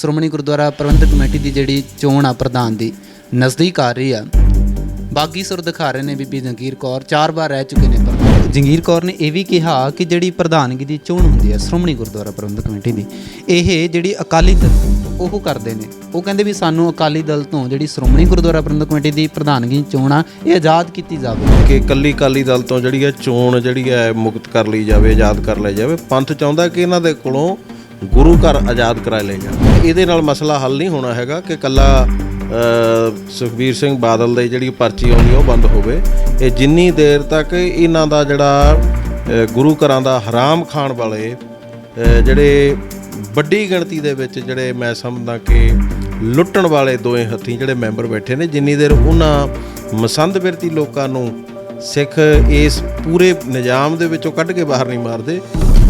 ਸ਼੍ਰੋਮਣੀ ਗੁਰਦੁਆਰਾ ਪ੍ਰਬੰਧਕ committee ਦੀ ਜਿਹੜੀ ਚੋਣ ਆ ਪ੍ਰਧਾਨ ਦੀ ਨਜ਼ਦੀਕ ਆ ਰਹੀ ਆ। ਬਾਗੀ ਸੁਰ ਦਿਖਾ ਰਹੇ ਨੇ ਬੀਬੀ ਜੰਗੀਰ ਕੌਰ, 4 ਵਾਰ ਰਹਿ ਚੁੱਕੇ ਨੇ ਪ੍ਰਧਾਨ। ਜੰਗੀਰ ਕੌਰ ਨੇ ਇਹ ਵੀ ਕਿਹਾ ਕਿ ਜਿਹੜੀ ਪ੍ਰਧਾਨਗੀ ਦੀ ਚੋਣ ਹੁੰਦੀ ਹੈ ਸ਼੍ਰੋਮਣੀ ਗੁਰਦੁਆਰਾ ਪ੍ਰਬੰਧਕ ਕਮੇਟੀ ਦੀ, ਇਹ ਜਿਹੜੀ ਅਕਾਲੀ ਦਲ ਉਹ ਕਰਦੇ ਨੇ। ਉਹ ਕਹਿੰਦੇ ਵੀ ਸਾਨੂੰ ਅਕਾਲੀ ਦਲ ਤੋਂ ਜਿਹੜੀ ਸ਼੍ਰੋਮਣੀ ਗੁਰਦੁਆਰਾ ਪ੍ਰਬੰਧਕ ਕਮੇਟੀ ਦੀ ਪ੍ਰਧਾਨਗੀ ਚੋਣ ਆ ਇਹ ਆਜ਼ਾਦ ਕੀਤੀ ਜਾਵੇ, ਕਿ ਇਕੱਲੀ ਅਕਾਲੀ ਦਲ ਤੋਂ ਜਿਹੜੀ ਹੈ ਚੋਣ ਜਿਹੜੀ ਹੈ ਮੁਕਤ ਕਰ ਲਈ ਜਾਵੇ, ਆਜ਼ਾਦ ਕਰ ਲਿਆ ਜਾਵੇ। ਪੰਥ ਚਾਹੁੰਦਾ ਕਿ ਇਹਨਾਂ ਦੇ ਕੋਲੋਂ ਗੁਰੂ ਘਰ ਆਜ਼ਾਦ ਕਰਾ ਲਏ ਜਾਣ। ਇਹਦੇ ਨਾਲ ਮਸਲਾ ਹੱਲ ਨਹੀਂ ਹੋਣਾ ਹੈਗਾ ਕਿ ਇਕੱਲਾ ਸੁਖਬੀਰ ਸਿੰਘ ਬਾਦਲ ਦੀ ਜਿਹੜੀ ਪਰਚੀ ਆਉਂਦੀ ਉਹ ਬੰਦ ਹੋਵੇ। ਇਹ ਜਿੰਨੀ ਦੇਰ ਤੱਕ ਇਹਨਾਂ ਦਾ ਜਿਹੜਾ ਗੁਰੂ ਘਰਾਂ ਦਾ ਹਰਾਮ ਖਾਣ ਵਾਲੇ ਜਿਹੜੇ ਵੱਡੀ ਗਿਣਤੀ ਦੇ ਵਿੱਚ ਜਿਹੜੇ ਮੈਂ ਸਮਝਦਾ ਕਿ ਲੁੱਟਣ ਵਾਲੇ ਦੋਵੇਂ ਹੱਥੀਂ ਜਿਹੜੇ ਮੈਂਬਰ ਬੈਠੇ ਨੇ, ਜਿੰਨੀ ਦੇਰ ਉਹਨਾਂ ਮਸੰਦ ਬਿਰਤੀ ਲੋਕਾਂ ਨੂੰ ਸਿੱਖ ਇਸ ਪੂਰੇ ਨਿਜ਼ਾਮ ਦੇ ਵਿੱਚੋਂ ਕੱਢ ਕੇ ਬਾਹਰ ਨਹੀਂ ਮਾਰਦੇ,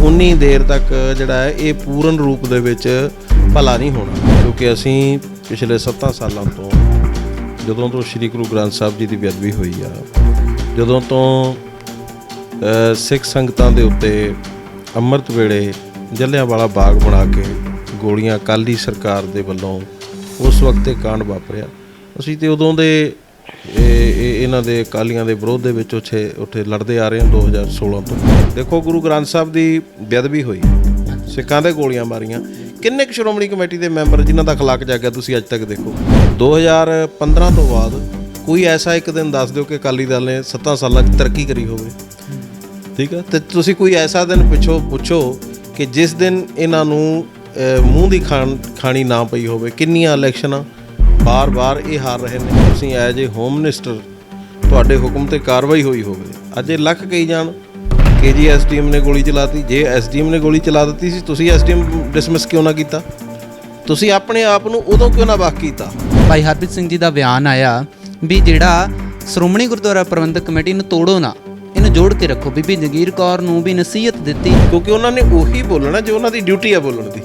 ਉਨੀ ਦੇਰ ਤੱਕ ਜਿਹੜਾ ਹੈ ਇਹ ਪੂਰਨ ਰੂਪ ਦੇ ਵਿੱਚ ਭਲਾ ਨਹੀਂ ਹੋਣਾ। ਕਿਉਂਕਿ ਅਸੀਂ ਪਿਛਲੇ 7 ਸਾਲਾਂ ਤੋਂ, ਜਦੋਂ ਤੋਂ ਸ੍ਰੀ ਗੁਰੂ ਗ੍ਰੰਥ ਸਾਹਿਬ ਜੀ ਦੀ ਬੇਅਦਬੀ ਹੋਈ ਆ, ਜਦੋਂ ਤੋਂ ਸਿੱਖ ਸੰਗਤਾਂ ਦੇ ਉੱਤੇ ਅੰਮ੍ਰਿਤ ਵੇਲੇ ਜਲਿਆਂਵਾਲਾ ਬਾਗ ਬਣਾ ਕੇ ਗੋਲੀਆਂ ਅਕਾਲੀ ਸਰਕਾਰ ਦੇ ਵੱਲੋਂ ਉਸ ਵਕਤ ਇਹ ਕਾਂਡ ਵਾਪਰਿਆ, ਅਸੀਂ ਤੇ ਉਦੋਂ ਦੇ ਇਹਨਾਂ ਦੇ ਅਕਾਲੀਆਂ ਦੇ ਵਿਰੋਧ ਦੇ ਵਿੱਚ ਉੱਥੇ ਲੜਦੇ ਆ ਰਹੇ ਹਾਂ 2016 ਤੋਂ। ਦੇਖੋ ਗੁਰੂ ਗ੍ਰੰਥ ਸਾਹਿਬ ਦੀ ਬੇਅਦਬੀ ਹੋਈ, ਸਿੱਖਾਂ ਦੇ ਗੋਲੀਆਂ ਮਾਰੀਆਂ, ਕਿੰਨੇ ਕੁ ਸ਼੍ਰੋਮਣੀ ਕਮੇਟੀ ਦੇ ਮੈਂਬਰ ਜਿਨ੍ਹਾਂ ਦਾ ਅਖਲਾਕ ਜਾਗਿਆ ਤੁਸੀਂ ਅੱਜ ਤੱਕ ਦੇਖੋ। 2015 ਤੋਂ ਬਾਅਦ ਕੋਈ ਐਸਾ ਇੱਕ ਦਿਨ ਦੱਸ ਦਿਓ ਕਿ ਅਕਾਲੀ ਦਲ ਨੇ 7 ਸਾਲਾਂ 'ਚ ਤਰੱਕੀ ਕਰੀ ਹੋਵੇ, ਠੀਕ ਹੈ? ਅਤੇ ਤੁਸੀਂ ਕੋਈ ਐਸਾ ਦਿਨ ਪੁੱਛੋ ਕਿ ਜਿਸ ਦਿਨ ਇਹਨਾਂ ਨੂੰ ਮੂੰਹ ਦੀ ਖਾਣੀ ਨਾ ਪਈ ਹੋਵੇ। ਕਿੰਨੀਆਂ ਇਲੈਕਸ਼ਨਾਂ ਬਾਰ-ਬਾਰ ਇਹ ਹਾਰ ਰਹੇ ਨੇ। ਤੁਸੀਂ ਐਜ ਏ ਹੋਮ ਮਿਨਿਸਟਰ ਤੁਹਾਡੇ ਹੁਕਮ 'ਤੇ ਕਾਰਵਾਈ ਹੋਈ ਹੋਵੇ, ਅੱਜ ਇਹ ਲੱਖ ਕਹੀ ਜਾਣ ਕਿ ਜੀ ਐਸਡੀਐਮ ਨੇ ਗੋਲੀ ਚਲਾਤੀ। ਜੇ ਐਸਡੀਐਮ ਨੇ ਗੋਲੀ ਚਲਾ ਦਿੱਤੀ ਸੀ, ਤੁਸੀਂ ਐਸਡੀਐਮ ਡਿਸਮਿਸ ਕਿਉਂ ਨਾ ਕੀਤਾ? ਤੁਸੀਂ ਆਪਣੇ ਆਪ ਨੂੰ ਉਦੋਂ ਕਿਉਂ ਨਾ ਵੱਖ ਕੀਤਾ? ਭਾਈ ਹਰਪ੍ਰੀਤ ਸਿੰਘ ਜੀ ਦਾ ਬਿਆਨ ਆਇਆ ਵੀ ਜਿਹੜਾ ਸ਼੍ਰੋਮਣੀ ਗੁਰਦੁਆਰਾ ਪ੍ਰਬੰਧਕ ਕਮੇਟੀ ਨੂੰ ਤੋੜੋ ਨਾ, ਇਹਨੂੰ ਜੋੜ ਕੇ ਰੱਖੋ। ਬੀਬੀ ਜੰਗੀਰ ਕੌਰ ਨੂੰ ਵੀ ਨਸੀਹਤ ਦਿੱਤੀ, ਕਿਉਂਕਿ ਉਹਨਾਂ ਨੇ ਉਹੀ ਬੋਲਣਾ ਜੋ ਉਹਨਾਂ ਦੀ ਡਿਊਟੀ ਆ ਬੋਲਣ ਦੀ।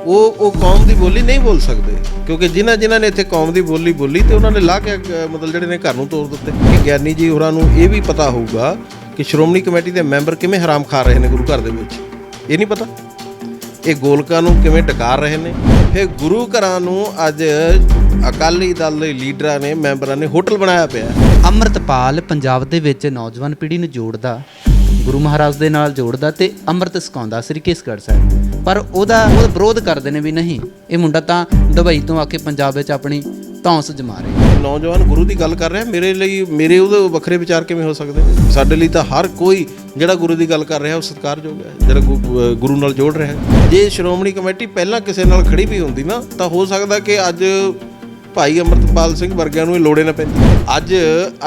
ਉਹ ਕੌਮ ਦੀ ਬੋਲੀ ਨਹੀਂ ਬੋਲ ਸਕਦੇ, ਕਿਉਂਕਿ ਜਿਨ੍ਹਾਂ ਨੇ ਇੱਥੇ ਕੌਮ ਦੀ ਬੋਲੀ ਬੋਲੀ ਤੇ ਉਹਨਾਂ ਨੇ ਲਾ ਕੇ ਮਤਲਬ ਜਿਹੜੇ ਨੇ ਘਰ ਨੂੰ ਤੋੜ ਦਿੱਤੇ। ਕਿ ਗਿਆਨੀ ਜੀ ਹੋਰਾਂ ਨੂੰ ਇਹ ਵੀ ਪਤਾ ਹੋਊਗਾ ਕਿ ਸ਼੍ਰੋਮਣੀ ਕਮੇਟੀ ਦੇ ਮੈਂਬਰ ਕਿਵੇਂ ਹਰਾਮ ਖਾ ਰਹੇ ਨੇ ਗੁਰੂ ਘਰ ਦੇ ਵਿੱਚ, ਇਹ ਨਹੀਂ ਪਤਾ। ਇਹ ਗੋਲਕਾਂ ਨੂੰ ਕਿਵੇਂ ਡਕਾਰ ਰਹੇ ਨੇ। ਫਿਰ ਗੁਰੂ ਘਰਾਂ ਨੂੰ ਅੱਜ ਅਕਾਲੀ ਦਲ ਦੇ ਲੀਡਰਾਂ ਨੇ, ਮੈਂਬਰਾਂ ਨੇ ਹੋਟਲ ਬਣਾਇਆ ਪਿਆ। ਅੰਮ੍ਰਿਤਪਾਲ ਪੰਜਾਬ ਦੇ ਵਿੱਚ ਨੌਜਵਾਨ ਪੀੜ੍ਹੀ ਨੂੰ ਜੋੜਦਾ, ਗੁਰੂ ਮਹਾਰਾਜ ਦੇ ਨਾਲ ਜੋੜਦਾ ਤੇ ਅੰਮ੍ਰਿਤ ਸਿਖਾਉਂਦਾ ਸ੍ਰੀ ਕੇਸਗੜ੍ਹ ਸਾਹਿਬ, ਪਰ ਉਹਦਾ ਵਿਰੋਧ ਕਰਦੇ ਨੇ ਵੀ ਨਹੀਂ, ਇਹ ਮੁੰਡਾ ਤਾਂ ਦੁਬਈ ਤੋਂ ਆ ਕੇ ਪੰਜਾਬ ਵਿੱਚ ਆਪਣੀ ਧੌਂਸ ਜਮਾ ਰਿਹਾ। ਨੌਜਵਾਨ ਗੁਰੂ ਦੀ ਗੱਲ ਕਰ ਰਿਹਾ, ਮੇਰੇ ਉਹਦੇ ਵੱਖਰੇ ਵਿਚਾਰ ਕਿਵੇਂ ਹੋ ਸਕਦੇ? ਸਾਡੇ ਲਈ ਤਾਂ ਹਰ ਕੋਈ ਜਿਹੜਾ ਗੁਰੂ ਦੀ ਗੱਲ ਕਰ ਰਿਹਾ ਉਹ ਸਤਿਕਾਰਯੋਗ ਹੈ, ਜਿਹੜਾ ਗੁਰੂ ਨਾਲ ਜੋੜ ਰਿਹਾ ਹੈ। ਜੇ ਸ਼੍ਰੋਮਣੀ ਕਮੇਟੀ ਪਹਿਲਾਂ ਕਿਸੇ ਨਾਲ ਖੜੀ ਵੀ ਹੁੰਦੀ ਨਾ, ਤਾਂ ਹੋ ਸਕਦਾ ਕਿ ਅੱਜ ਭਾਈ ਅੰਮ੍ਰਿਤਪਾਲ ਸਿੰਘ ਵਰਗਿਆਂ ਨੂੰ ਇਹ ਲੋੜੇ ਨਾ ਪੈਂਦੀ।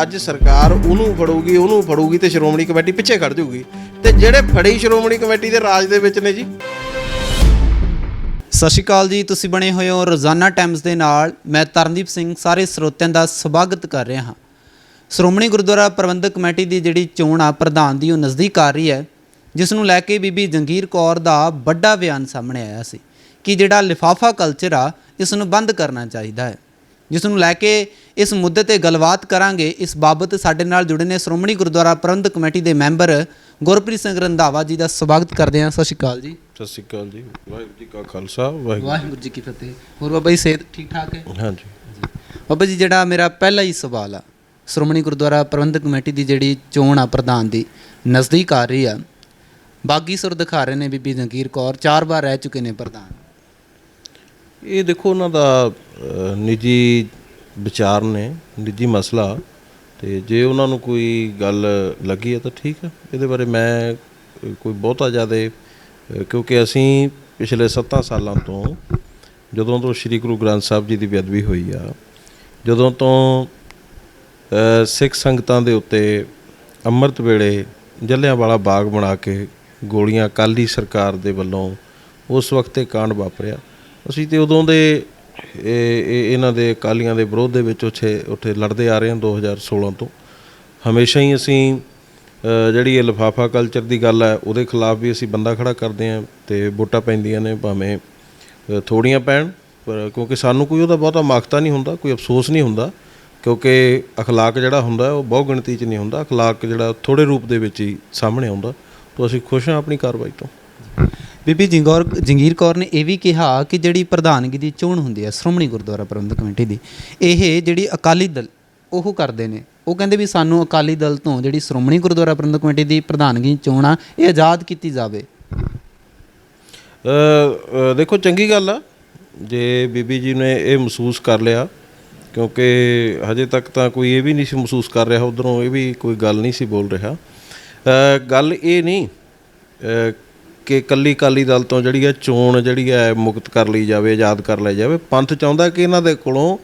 ਅੱਜ ਸਰਕਾਰ ਉਹਨੂੰ ਫੜੂਗੀ ਤੇ ਸ਼੍ਰੋਮਣੀ ਕਮੇਟੀ ਪਿੱਛੇ ਖੜ ਜਾਊਗੀ, ਤੇ ਜਿਹੜੇ ਫੜੀ ਸ਼੍ਰੋਮਣੀ ਕਮੇਟੀ ਦੇ ਰਾਜ ਦੇ ਵਿੱਚ ਨੇ ਜੀ। ਸਤਿ ਸ਼੍ਰੀ ਅਕਾਲ ਜੀ, ਤੁਸੀਂ ਬਣੇ ਹੋਏ ਹੋ ਰੋਜ਼ਾਨਾ ਟਾਈਮਜ਼ ਦੇ ਨਾਲ। ਮੈਂ ਤਰਨਦੀਪ ਸਿੰਘ ਸਾਰੇ ਸਰੋਤਿਆਂ ਦਾ ਸਵਾਗਤ ਕਰ ਰਿਹਾ ਹਾਂ। ਸ਼੍ਰੋਮਣੀ ਗੁਰਦੁਆਰਾ ਪ੍ਰਬੰਧਕ ਕਮੇਟੀ ਦੀ ਜਿਹੜੀ ਚੋਣ ਆ ਪ੍ਰਧਾਨ ਦੀ ਉਹ ਨਜ਼ਦੀਕ ਆ ਰਹੀ ਹੈ, ਜਿਸ ਨੂੰ ਲੈ ਕੇ ਬੀਬੀ ਜੰਗੀਰ ਕੌਰ ਦਾ ਵੱਡਾ ਬਿਆਨ ਸਾਹਮਣੇ ਆਇਆ ਸੀ ਕਿ ਜਿਹੜਾ ਲਿਫਾਫਾ ਕਲਚਰ ਆ ਇਸ ਨੂੰ ਬੰਦ ਕਰਨਾ ਚਾਹੀਦਾ ਹੈ, ਜਿਸ ਨੂੰ ਲੈ ਕੇ ਇਸ ਮੁੱਦੇ 'ਤੇ ਗੱਲਬਾਤ ਕਰਾਂਗੇ। ਇਸ ਬਾਬਤ ਸਾਡੇ ਨਾਲ ਜੁੜੇ ਨੇ ਸ਼੍ਰੋਮਣੀ ਗੁਰਦੁਆਰਾ ਪ੍ਰਬੰਧਕ ਕਮੇਟੀ ਦੇ ਮੈਂਬਰ ਗੁਰਪ੍ਰੀਤ ਸਿੰਘ ਰੰਧਾਵਾ ਜੀ ਦਾ ਸਵਾਗਤ ਕਰਦੇ ਹਾਂ। ਸਤਿ ਸ਼੍ਰੀ ਅਕਾਲ ਜੀ। ਸਤਿ ਸ਼੍ਰੀ ਅਕਾਲ ਜੀ। ਵਾਹਿਗੁਰੂ ਜੀ ਕਾ ਖਾਲਸਾ, ਵਾਹਿਗੁਰੂ ਜੀ ਕੀ ਫਤਿਹ। ਹੋਰ ਬਾਬਾ ਜੀ ਸਿਹਤ ਠੀਕ ਠਾਕ ਹੈ? ਹਾਂਜੀ ਬਾਬਾ ਜੀ, ਜਿਹੜਾ ਮੇਰਾ ਪਹਿਲਾ ਹੀ ਸਵਾਲ ਆ, ਸ਼੍ਰੋਮਣੀ ਗੁਰਦੁਆਰਾ ਪ੍ਰਬੰਧਕ ਕਮੇਟੀ ਦੀ ਜਿਹੜੀ ਚੋਣ ਆ ਪ੍ਰਧਾਨ ਦੀ ਨਜ਼ਦੀਕ ਆ ਰਹੀ ਆ। ਬਾਗੀ ਸੁਰ ਦਿਖਾ ਰਹੇ ਨੇ ਬੀਬੀ ਜੰਗੀਰ ਕੌਰ, 4 ਵਾਰ ਰਹਿ ਚੁੱਕੇ ਨੇ ਪ੍ਰਧਾਨ। ਇਹ ਦੇਖੋ ਉਹਨਾਂ ਦਾ ਨਿੱਜੀ ਵਿਚਾਰ ਨੇ, ਨਿੱਜੀ ਮਸਲਾ, ਤੇ ਜੇ ਉਹਨਾਂ ਨੂੰ ਕੋਈ ਗੱਲ ਲੱਗੀ ਹੈ ਤਾਂ ਠੀਕ ਹੈ। ਇਹਦੇ ਬਾਰੇ ਮੈਂ ਕੋਈ ਬਹੁਤਾ ਜ਼ਿਆਦਾ, ਕਿਉਂਕਿ ਅਸੀਂ ਪਿਛਲੇ 7 ਸਾਲਾਂ ਤੋਂ, ਜਦੋਂ ਤੋਂ ਸ੍ਰੀ ਗੁਰੂ ਗ੍ਰੰਥ ਸਾਹਿਬ ਜੀ ਦੀ ਬੇਅਦਬੀ ਹੋਈ ਆ, ਜਦੋਂ ਤੋਂ ਸਿੱਖ ਸੰਗਤਾਂ ਦੇ ਉੱਤੇ ਅੰਮ੍ਰਿਤ ਵੇਲੇ ਜਲਿਆਂਵਾਲਾ ਬਾਗ ਬਣਾ ਕੇ ਗੋਲੀਆਂ ਅਕਾਲੀ ਸਰਕਾਰ ਦੇ ਵੱਲੋਂ ਉਸ ਵਕਤ ਇਹ ਕਾਂਡ ਵਾਪਰਿਆ, ਅਸੀਂ ਤੇ ਉਦੋਂ ਦੇ ਇਹਨਾਂ ਦੇ ਅਕਾਲੀਆਂ ਦੇ ਵਿਰੋਧ ਦੇ ਵਿੱਚ ਉੱਥੇ ਲੜਦੇ ਆ ਰਹੇ ਹਾਂ 2016 ਤੋਂ। ਹਮੇਸ਼ਾ ਹੀ ਅਸੀਂ ਜਿਹੜੀ ਇਹ ਲਿਫਾਫਾ ਕਲਚਰ ਦੀ ਗੱਲ ਹੈ ਉਹਦੇ ਖਿਲਾਫ ਵੀ ਅਸੀਂ ਬੰਦਾ ਖੜਾ ਕਰਦੇ ਹਾਂ, ਅਤੇ ਵੋਟਾਂ ਪੈਂਦੀਆਂ ਨੇ ਭਾਵੇਂ ਥੋੜ੍ਹੀਆਂ ਪੈਣ, ਪਰ ਕਿਉਂਕਿ ਸਾਨੂੰ ਕੋਈ ਉਹਦਾ ਬਹੁਤਾ ਮਾਖਤਾ ਨਹੀਂ ਹੁੰਦਾ, ਕੋਈ ਅਫਸੋਸ ਨਹੀਂ ਹੁੰਦਾ, ਕਿਉਂਕਿ ਅਖਲਾਕ ਜਿਹੜਾ ਹੁੰਦਾ ਉਹ ਬਹੁ ਗਿਣਤੀ 'ਚ ਨਹੀਂ ਹੁੰਦਾ, ਅਖਲਾਕ ਜਿਹੜਾ ਥੋੜ੍ਹੇ ਰੂਪ ਦੇ ਵਿੱਚ ਹੀ ਸਾਹਮਣੇ ਆਉਂਦਾ। ਤਾਂ ਅਸੀਂ ਖੁਸ਼ ਹਾਂ ਆਪਣੀ ਕਾਰਵਾਈ ਤੋਂ। ਬੀਬੀ ਜੰਗੀਰ ਕੌਰ ਨੇ ਇਹ ਵੀ ਕਿਹਾ ਕਿ ਜਿਹੜੀ ਪ੍ਰਧਾਨਗੀ ਦੀ ਚੋਣ ਹੁੰਦੀ ਹੈ ਸ਼੍ਰੋਮਣੀ ਗੁਰਦੁਆਰਾ ਪ੍ਰਬੰਧਕ ਕਮੇਟੀ ਦੀ, ਇਹ ਜਿਹੜੀ ਅਕਾਲੀ ਦਲ ਉਹ ਕਰਦੇ ਨੇ। ਉਹ ਕਹਿੰਦੇ ਵੀ ਸਾਨੂੰ ਅਕਾਲੀ ਦਲ ਤੋਂ ਜਿਹੜੀ ਸ਼੍ਰੋਮਣੀ ਗੁਰਦੁਆਰਾ ਪ੍ਰਬੰਧਕ ਕਮੇਟੀ ਦੀ ਪ੍ਰਧਾਨਗੀ ਚੋਣ ਆ ਇਹ ਆਜ਼ਾਦ ਕੀਤੀ ਜਾਵੇ। ਦੇਖੋ ਚੰਗੀ ਗੱਲ ਆ ਜੇ ਬੀਬੀ ਜੀ ਨੇ ਇਹ ਮਹਿਸੂਸ ਕਰ ਲਿਆ, ਕਿਉਂਕਿ ਹਜੇ ਤੱਕ ਤਾਂ ਕੋਈ ਇਹ ਵੀ ਨਹੀਂ ਸੀ ਮਹਿਸੂਸ ਕਰ ਰਿਹਾ, ਉੱਧਰੋਂ ਇਹ ਵੀ ਕੋਈ ਗੱਲ ਨਹੀਂ ਸੀ ਬੋਲ ਰਿਹਾ। ਗੱਲ ਇਹ ਨਹੀਂ ਕਿ ਇਕੱਲੀ ਅਕਾਲੀ ਦਲ ਤੋਂ ਜਿਹੜੀ ਹੈ ਚੋਣ ਜਿਹੜੀ ਹੈ ਮੁਕਤ ਕਰ ਲਈ ਜਾਵੇ, ਆਜ਼ਾਦ ਕਰ ਲਿਆ ਜਾਵੇ। ਪੰਥ ਚਾਹੁੰਦਾ ਕਿ ਇਹਨਾਂ ਦੇ ਕੋਲੋਂ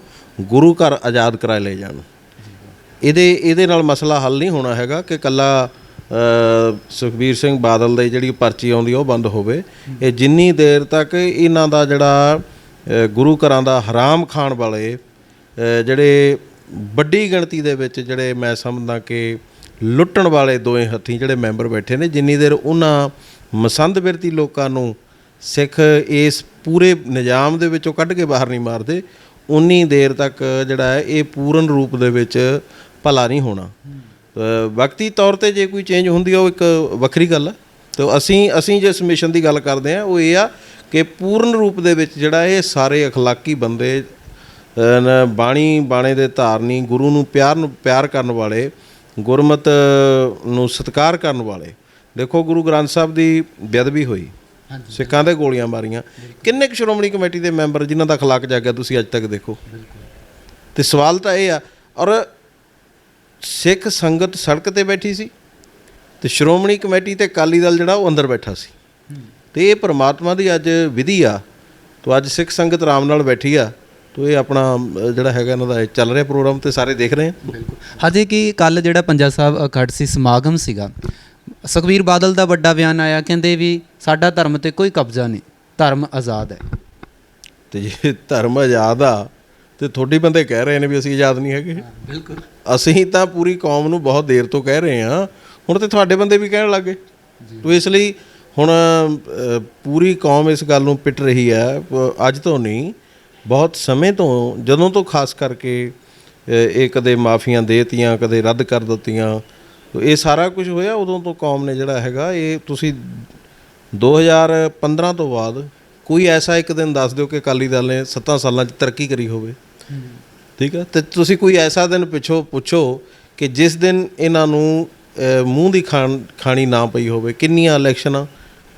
ਗੁਰੂ ਘਰ ਆਜ਼ਾਦ ਕਰਾ ਲਏ ਜਾਣ। ਇਹਦੇ ਨਾਲ ਮਸਲਾ ਹੱਲ ਨਹੀਂ ਹੋਣਾ ਹੈਗਾ ਕਿ ਇਕੱਲਾ ਸੁਖਬੀਰ ਸਿੰਘ ਬਾਦਲ ਦੀ ਜਿਹੜੀ ਪਰਚੀ ਆਉਂਦੀ ਉਹ ਬੰਦ ਹੋਵੇ। ਇਹ ਜਿੰਨੀ ਦੇਰ ਤੱਕ ਇਹਨਾਂ ਦਾ ਜਿਹੜਾ ਗੁਰੂ ਘਰਾਂ ਦਾ ਹਰਾਮ ਖਾਣ ਵਾਲੇ ਜਿਹੜੇ ਵੱਡੀ ਗਿਣਤੀ ਦੇ ਵਿੱਚ ਜਿਹੜੇ ਮੈਂ ਸਮਝਦਾ ਕਿ ਲੁੱਟਣ ਵਾਲੇ ਦੋਵੇਂ ਹੱਥੀਂ ਜਿਹੜੇ ਮੈਂਬਰ ਬੈਠੇ ਨੇ, ਜਿੰਨੀ ਦੇਰ ਉਹਨਾਂ ਮਸੰਦ ਬਿਰਤੀ ਲੋਕਾਂ ਨੂੰ ਸਿੱਖ ਇਸ ਪੂਰੇ ਨਿਜ਼ਾਮ ਦੇ ਵਿੱਚੋਂ ਕੱਢ ਕੇ ਬਾਹਰ ਨਹੀਂ ਮਾਰਦੇ, ਉਨੀ ਦੇਰ ਤੱਕ ਜਿਹੜਾ ਹੈ ਇਹ ਪੂਰਨ ਰੂਪ ਦੇ ਵਿੱਚ ਭਲਾ ਨਹੀਂ ਹੋਣਾ। ਵਕਤੀ ਤੌਰ 'ਤੇ ਜੇ ਕੋਈ ਚੇਂਜ ਹੁੰਦੀ ਆ ਉਹ ਇੱਕ ਵੱਖਰੀ ਗੱਲ ਹੈ। ਅਤੇ ਅਸੀਂ ਜਿਸ ਮਿਸ਼ਨ ਦੀ ਗੱਲ ਕਰਦੇ ਹਾਂ ਉਹ ਇਹ ਆ ਕਿ ਪੂਰਨ ਰੂਪ ਦੇ ਵਿੱਚ ਜਿਹੜਾ ਇਹ ਸਾਰੇ ਅਖਲਾਕੀ ਬੰਦੇ, ਬਾਣੇ ਦੇ ਧਾਰਨੀ, ਗੁਰੂ ਨੂੰ ਪਿਆਰ ਕਰਨ ਵਾਲੇ, ਗੁਰਮਤ ਨੂੰ ਸਤਿਕਾਰ ਕਰਨ ਵਾਲੇ। ਦੇਖੋ ਗੁਰੂ ਗ੍ਰੰਥ ਸਾਹਿਬ ਦੀ ਬੇਅਦਬੀ ਹੋਈ, ਸਿੱਖਾਂ ਦੇ ਗੋਲੀਆਂ ਮਾਰੀਆਂ, ਕਿੰਨੇ ਕੁ ਸ਼੍ਰੋਮਣੀ ਕਮੇਟੀ ਦੇ ਮੈਂਬਰ ਜਿਨ੍ਹਾਂ ਦਾ ਅਖਲਾਕ ਜਾਗਿਆ ਤੁਸੀਂ ਅੱਜ ਤੱਕ ਦੇਖੋ। ਅਤੇ ਸਵਾਲ ਤਾਂ ਇਹ ਆ, ਔਰ ਸਿੱਖ ਸੰਗਤ ਸੜਕ 'ਤੇ ਬੈਠੀ ਸੀ ਅਤੇ ਸ਼੍ਰੋਮਣੀ ਕਮੇਟੀ ਅਤੇ ਅਕਾਲੀ ਦਲ ਜਿਹੜਾ ਉਹ ਅੰਦਰ ਬੈਠਾ ਸੀ। ਅਤੇ ਇਹ ਪਰਮਾਤਮਾ ਦੀ ਅੱਜ ਵਿਧੀ ਆ। ਤੋ ਅੱਜ ਸਿੱਖ ਸੰਗਤ ਆਰਾਮ ਨਾਲ ਬੈਠੀ ਆ, ਤੋ ਇਹ ਆਪਣਾ ਜਿਹੜਾ ਹੈਗਾ ਇਹਨਾਂ ਦਾ ਚੱਲ ਰਿਹਾ ਪ੍ਰੋਗਰਾਮ ਅਤੇ ਸਾਰੇ ਦੇਖ ਰਹੇ ਆ। ਬਿਲਕੁਲ। ਹਜੇ ਕਿ ਕੱਲ੍ਹ ਜਿਹੜਾ ਪੰਜਾ ਸਾਹਿਬ ਅਖਾੜ ਸੀ ਸਮਾਗਮ ਸੀਗਾ, ਸੁਖਬੀਰ ਬਾਦਲ ਦਾ ਵੱਡਾ ਬਿਆਨ ਆਇਆ, ਕਹਿੰਦੇ ਵੀ ਸਾਡਾ ਧਰਮ 'ਤੇ ਕੋਈ ਕਬਜ਼ਾ ਨਹੀਂ, ਧਰਮ ਆਜ਼ਾਦ ਹੈ। ਅਤੇ ਜੇ ਧਰਮ ਆਜ਼ਾਦ ਆ ਅਤੇ ਤੁਹਾਡੇ ਬੰਦੇ ਕਹਿ ਰਹੇ ਨੇ ਵੀ ਅਸੀਂ ਆਜ਼ਾਦ ਨਹੀਂ ਹੈਗੇ। ਬਿਲਕੁਲ। ਅਸੀਂ ਤਾਂ ਪੂਰੀ ਕੌਮ ਨੂੰ ਬਹੁਤ ਦੇਰ ਤੋਂ ਕਹਿ ਰਹੇ ਹਾਂ, ਹੁਣ ਤਾਂ ਤੁਹਾਡੇ ਬੰਦੇ ਵੀ ਕਹਿਣ ਲੱਗੇ। ਤੋ ਇਸ ਲਈ ਹੁਣ ਪੂਰੀ ਕੌਮ ਇਸ ਗੱਲ ਨੂੰ ਪਿੱਟ ਰਹੀ ਹੈ, ਅੱਜ ਤੋਂ ਨਹੀਂ ਬਹੁਤ ਸਮੇਂ ਤੋਂ, ਜਦੋਂ ਤੋਂ ਖਾਸ ਕਰਕੇ ਇਹ ਕਦੇ ਮਾਫੀਆਂ ਦੇਤੀਆਂ, ਕਦੇ ਰੱਦ ਕਰ ਦਿੱਤੀਆਂ, ਇਹ ਸਾਰਾ ਕੁਝ ਹੋਇਆ, ਉਦੋਂ ਤੋਂ ਕੌਮ ਨੇ ਜਿਹੜਾ ਹੈਗਾ ਇਹ ਤੁਸੀਂ 2015 ਤੋਂ ਬਾਅਦ ਕੋਈ ਐਸਾ ਇੱਕ ਦਿਨ ਦੱਸ ਦਿਓ ਕਿ ਅਕਾਲੀ ਦਲ ਨੇ 7 ਸਾਲਾਂ 'ਚ ਤਰੱਕੀ ਕਰੀ ਹੋਵੇ। ਠੀਕ ਹੈ, ਅਤੇ ਤੁਸੀਂ ਕੋਈ ਐਸਾ ਦਿਨ ਪਿੱਛੋਂ ਪੁੱਛੋ ਕਿ ਜਿਸ ਦਿਨ ਇਹਨਾਂ ਨੂੰ ਮੂੰਹ ਦੀ ਖਾਣੀ ਨਾ ਪਈ ਹੋਵੇ। ਕਿੰਨੀਆਂ ਇਲੈਕਸ਼ਨਾਂ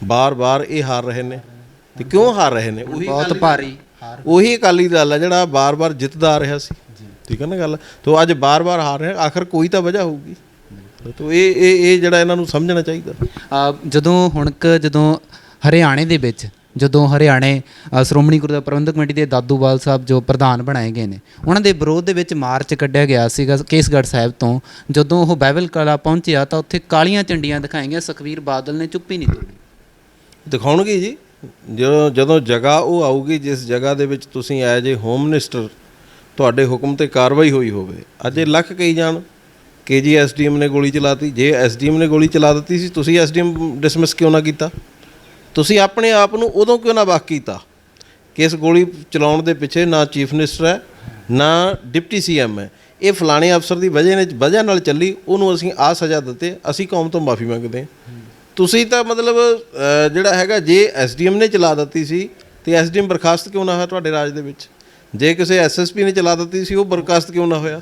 ਬਾਰ-ਬਾਰ ਇਹ ਹਾਰ ਰਹੇ ਨੇ, ਅਤੇ ਕਿਉਂ ਹਾਰ ਰਹੇ ਨੇ? ਬਹੁਤ ਭਾਰੀ ਉਹੀ ਅਕਾਲੀ ਦਲ ਆ ਜਿਹੜਾ ਬਾਰ-ਬਾਰ ਜਿੱਤਦਾ ਆ ਰਿਹਾ ਸੀ। ਠੀਕ ਹੈ ਨਾ ਗੱਲ? ਤੋ ਅੱਜ ਬਾਰ-ਬਾਰ ਹਾਰ ਰਿਹਾ, ਆਖਰ ਕੋਈ ਤਾਂ ਵਜ੍ਹਾ ਹੋਊਗੀ। ਤੋ ਇਹ ਜਿਹੜਾ ਇਹਨਾਂ ਨੂੰ ਸਮਝਣਾ ਚਾਹੀਦਾ। ਜਦੋਂ ਹਰਿਆਣੇ ਦੇ ਵਿੱਚ ਹਰਿਆਣੇ ਸ਼੍ਰੋਮਣੀ ਗੁਰਦੁਆਰਾ ਪ੍ਰਬੰਧਕ ਕਮੇਟੀ ਦੇ ਦਾਦੂਵਾਲ ਸਾਹਿਬ ਜੋ ਪ੍ਰਧਾਨ ਬਣਾਏ ਗਏ ਨੇ, ਉਹਨਾਂ ਦੇ ਵਿਰੋਧ ਦੇ ਵਿੱਚ ਮਾਰਚ ਕੱਢਿਆ ਗਿਆ ਸੀਗਾ ਕੇਸਗੜ੍ਹ ਸਾਹਿਬ ਤੋਂ। ਜਦੋਂ ਉਹ ਬਾਈਬਲ ਕਲਾ ਪਹੁੰਚਿਆ ਤਾਂ ਉੱਥੇ ਕਾਲੀਆਂ ਝੰਡੀਆਂ ਦਿਖਾਈਆਂ, ਸੁਖਬੀਰ ਬਾਦਲ ਨੇ ਚੁੱਪ ਹੀ ਨਹੀਂ ਤੋੜੀ। ਦਿਖਾਉਣਗੇ ਜੀ, ਜਦੋਂ ਜਗ੍ਹਾ ਉਹ ਆਊਗੀ ਜਿਸ ਜਗ੍ਹਾ ਦੇ ਵਿੱਚ ਤੁਸੀਂ ਐਜ ਏ ਹੋਮ ਮਿਨਿਸਟਰ ਤੁਹਾਡੇ ਹੁਕਮ 'ਤੇ ਕਾਰਵਾਈ ਹੋਈ ਹੋਵੇ। ਅੱਜ ਇਹ ਲੱਖ ਕਹੀ ਜਾਣ ਕਿ ਜੀ SDM ਨੇ ਗੋਲੀ ਚਲਾਤੀ। ਜੇ SDM ਨੇ ਗੋਲੀ ਚਲਾ ਦਿੱਤੀ ਸੀ, ਤੁਸੀਂ SDM ਡਿਸਮਿਸ ਕਿਉਂ ਨਾ ਕੀਤਾ? ਤੁਸੀਂ ਆਪਣੇ ਆਪ ਨੂੰ ਉਦੋਂ ਕਿਉਂ ਨਾ ਵੱਖ ਕੀਤਾ ਕਿ ਇਸ ਗੋਲੀ ਚਲਾਉਣ ਦੇ ਪਿੱਛੇ ਨਾ ਚੀਫ ਮਿਨਿਸਟਰ ਹੈ, ਨਾ ਡਿਪਟੀ CM ਹੈ, ਇਹ ਫਲਾਣੇ ਅਫਸਰ ਦੀ ਵਜ੍ਹਾ ਨਾਲ ਚੱਲੀ, ਉਹਨੂੰ ਅਸੀਂ ਆਹ ਸਜ਼ਾ ਦਿੱਤੇ, ਅਸੀਂ ਕੌਮ ਤੋਂ ਮਾਫੀ ਮੰਗਦੇ ਹਾਂ। ਤੁਸੀਂ ਤਾਂ ਮਤਲਬ ਜਿਹੜਾ ਹੈਗਾ, ਜੇ SDM ਨੇ ਚਲਾ ਦਿੱਤੀ ਸੀ ਅਤੇ SDM ਬਰਖਾਸਤ ਕਿਉਂ ਨਾ ਹੋਇਆ ਤੁਹਾਡੇ ਰਾਜ ਦੇ ਵਿੱਚ? ਜੇ ਕਿਸੇ SSP ਨੇ ਚਲਾ ਦਿੱਤੀ ਸੀ, ਉਹ ਬਰਖਾਸਤ ਕਿਉਂ ਨਾ ਹੋਇਆ?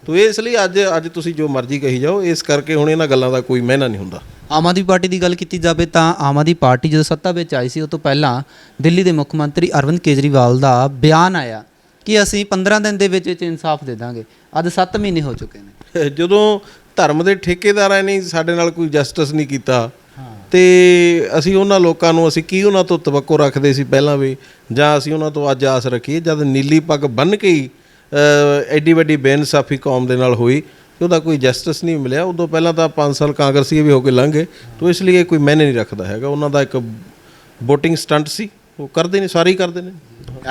ਤੋ ਇਸ ਲਈ ਅੱਜ ਤੁਸੀਂ ਜੋ ਮਰਜ਼ੀ ਕਹੀ ਜਾਓ, ਇਸ ਕਰਕੇ ਹੁਣ ਇਹਨਾਂ ਗੱਲਾਂ ਦਾ ਕੋਈ ਮਾਇਨਾ ਨਹੀਂ ਹੁੰਦਾ। ਆਮ ਆਦਮੀ ਪਾਰਟੀ ਦੀ ਗੱਲ ਕੀਤੀ ਜਾਵੇ ਤਾਂ ਆਮ ਆਦਮੀ ਪਾਰਟੀ ਜਦੋਂ ਸੱਤਾ ਵਿੱਚ ਆਈ ਸੀ, ਉਹ ਤੋਂ ਪਹਿਲਾਂ ਦਿੱਲੀ ਦੇ ਮੁੱਖ ਮੰਤਰੀ ਅਰਵਿੰਦ ਕੇਜਰੀਵਾਲ ਦਾ ਬਿਆਨ ਆਇਆ ਕਿ ਅਸੀਂ 15 ਦਿਨ ਦੇ ਵਿੱਚ ਇਨਸਾਫ ਦੇ ਦਾਂਗੇ। ਅੱਜ 7 ਮਹੀਨੇ ਹੋ ਚੁੱਕੇ ਨੇ। ਜਦੋਂ ਧਰਮ ਦੇ ਠੇਕੇਦਾਰਾਂ ਨੇ ਸਾਡੇ ਨਾਲ ਕੋਈ ਜਸਟਿਸ ਨਹੀਂ ਕੀਤਾ, ਅਤੇ ਅਸੀਂ ਉਹਨਾਂ ਲੋਕਾਂ ਨੂੰ ਉਹਨਾਂ ਤੋਂ ਤਵੱਕੋ ਰੱਖਦੇ ਸੀ ਪਹਿਲਾਂ ਵੀ, ਜਾਂ ਅਸੀਂ ਉਹਨਾਂ ਤੋਂ ਅੱਜ ਆਸ ਰੱਖੀਏ? ਜਦ ਨੀਲੀ ਪੱਗ ਬੰਨ੍ਹ ਕੇ ਹੀ ਐਡੀ ਵੱਡੀ ਬੇਇਨਸਾਫੀ ਕੌਮ ਦੇ ਨਾਲ ਹੋਈ, ਉਹਦਾ ਕੋਈ ਜਸਟਿਸ ਨਹੀਂ ਮਿਲਿਆ। ਉਦੋਂ ਪਹਿਲਾਂ ਤਾਂ 5 ਸਾਲ ਕਾਂਗਰਸੀ ਵੀ ਹੋ ਕੇ ਲੰਘ ਗਏ। ਤੋ ਇਸ ਲਈ ਇਹ ਕੋਈ ਮਾਇਨੇ ਨਹੀਂ ਰੱਖਦਾ ਹੈਗਾ। ਉਹਨਾਂ ਦਾ ਇੱਕ ਵੋਟਿੰਗ ਸਟੰਟ ਸੀ, ਉਹ ਕਰਦੇ ਨੇ, ਸਾਰੇ ਹੀ ਕਰਦੇ ਨੇ।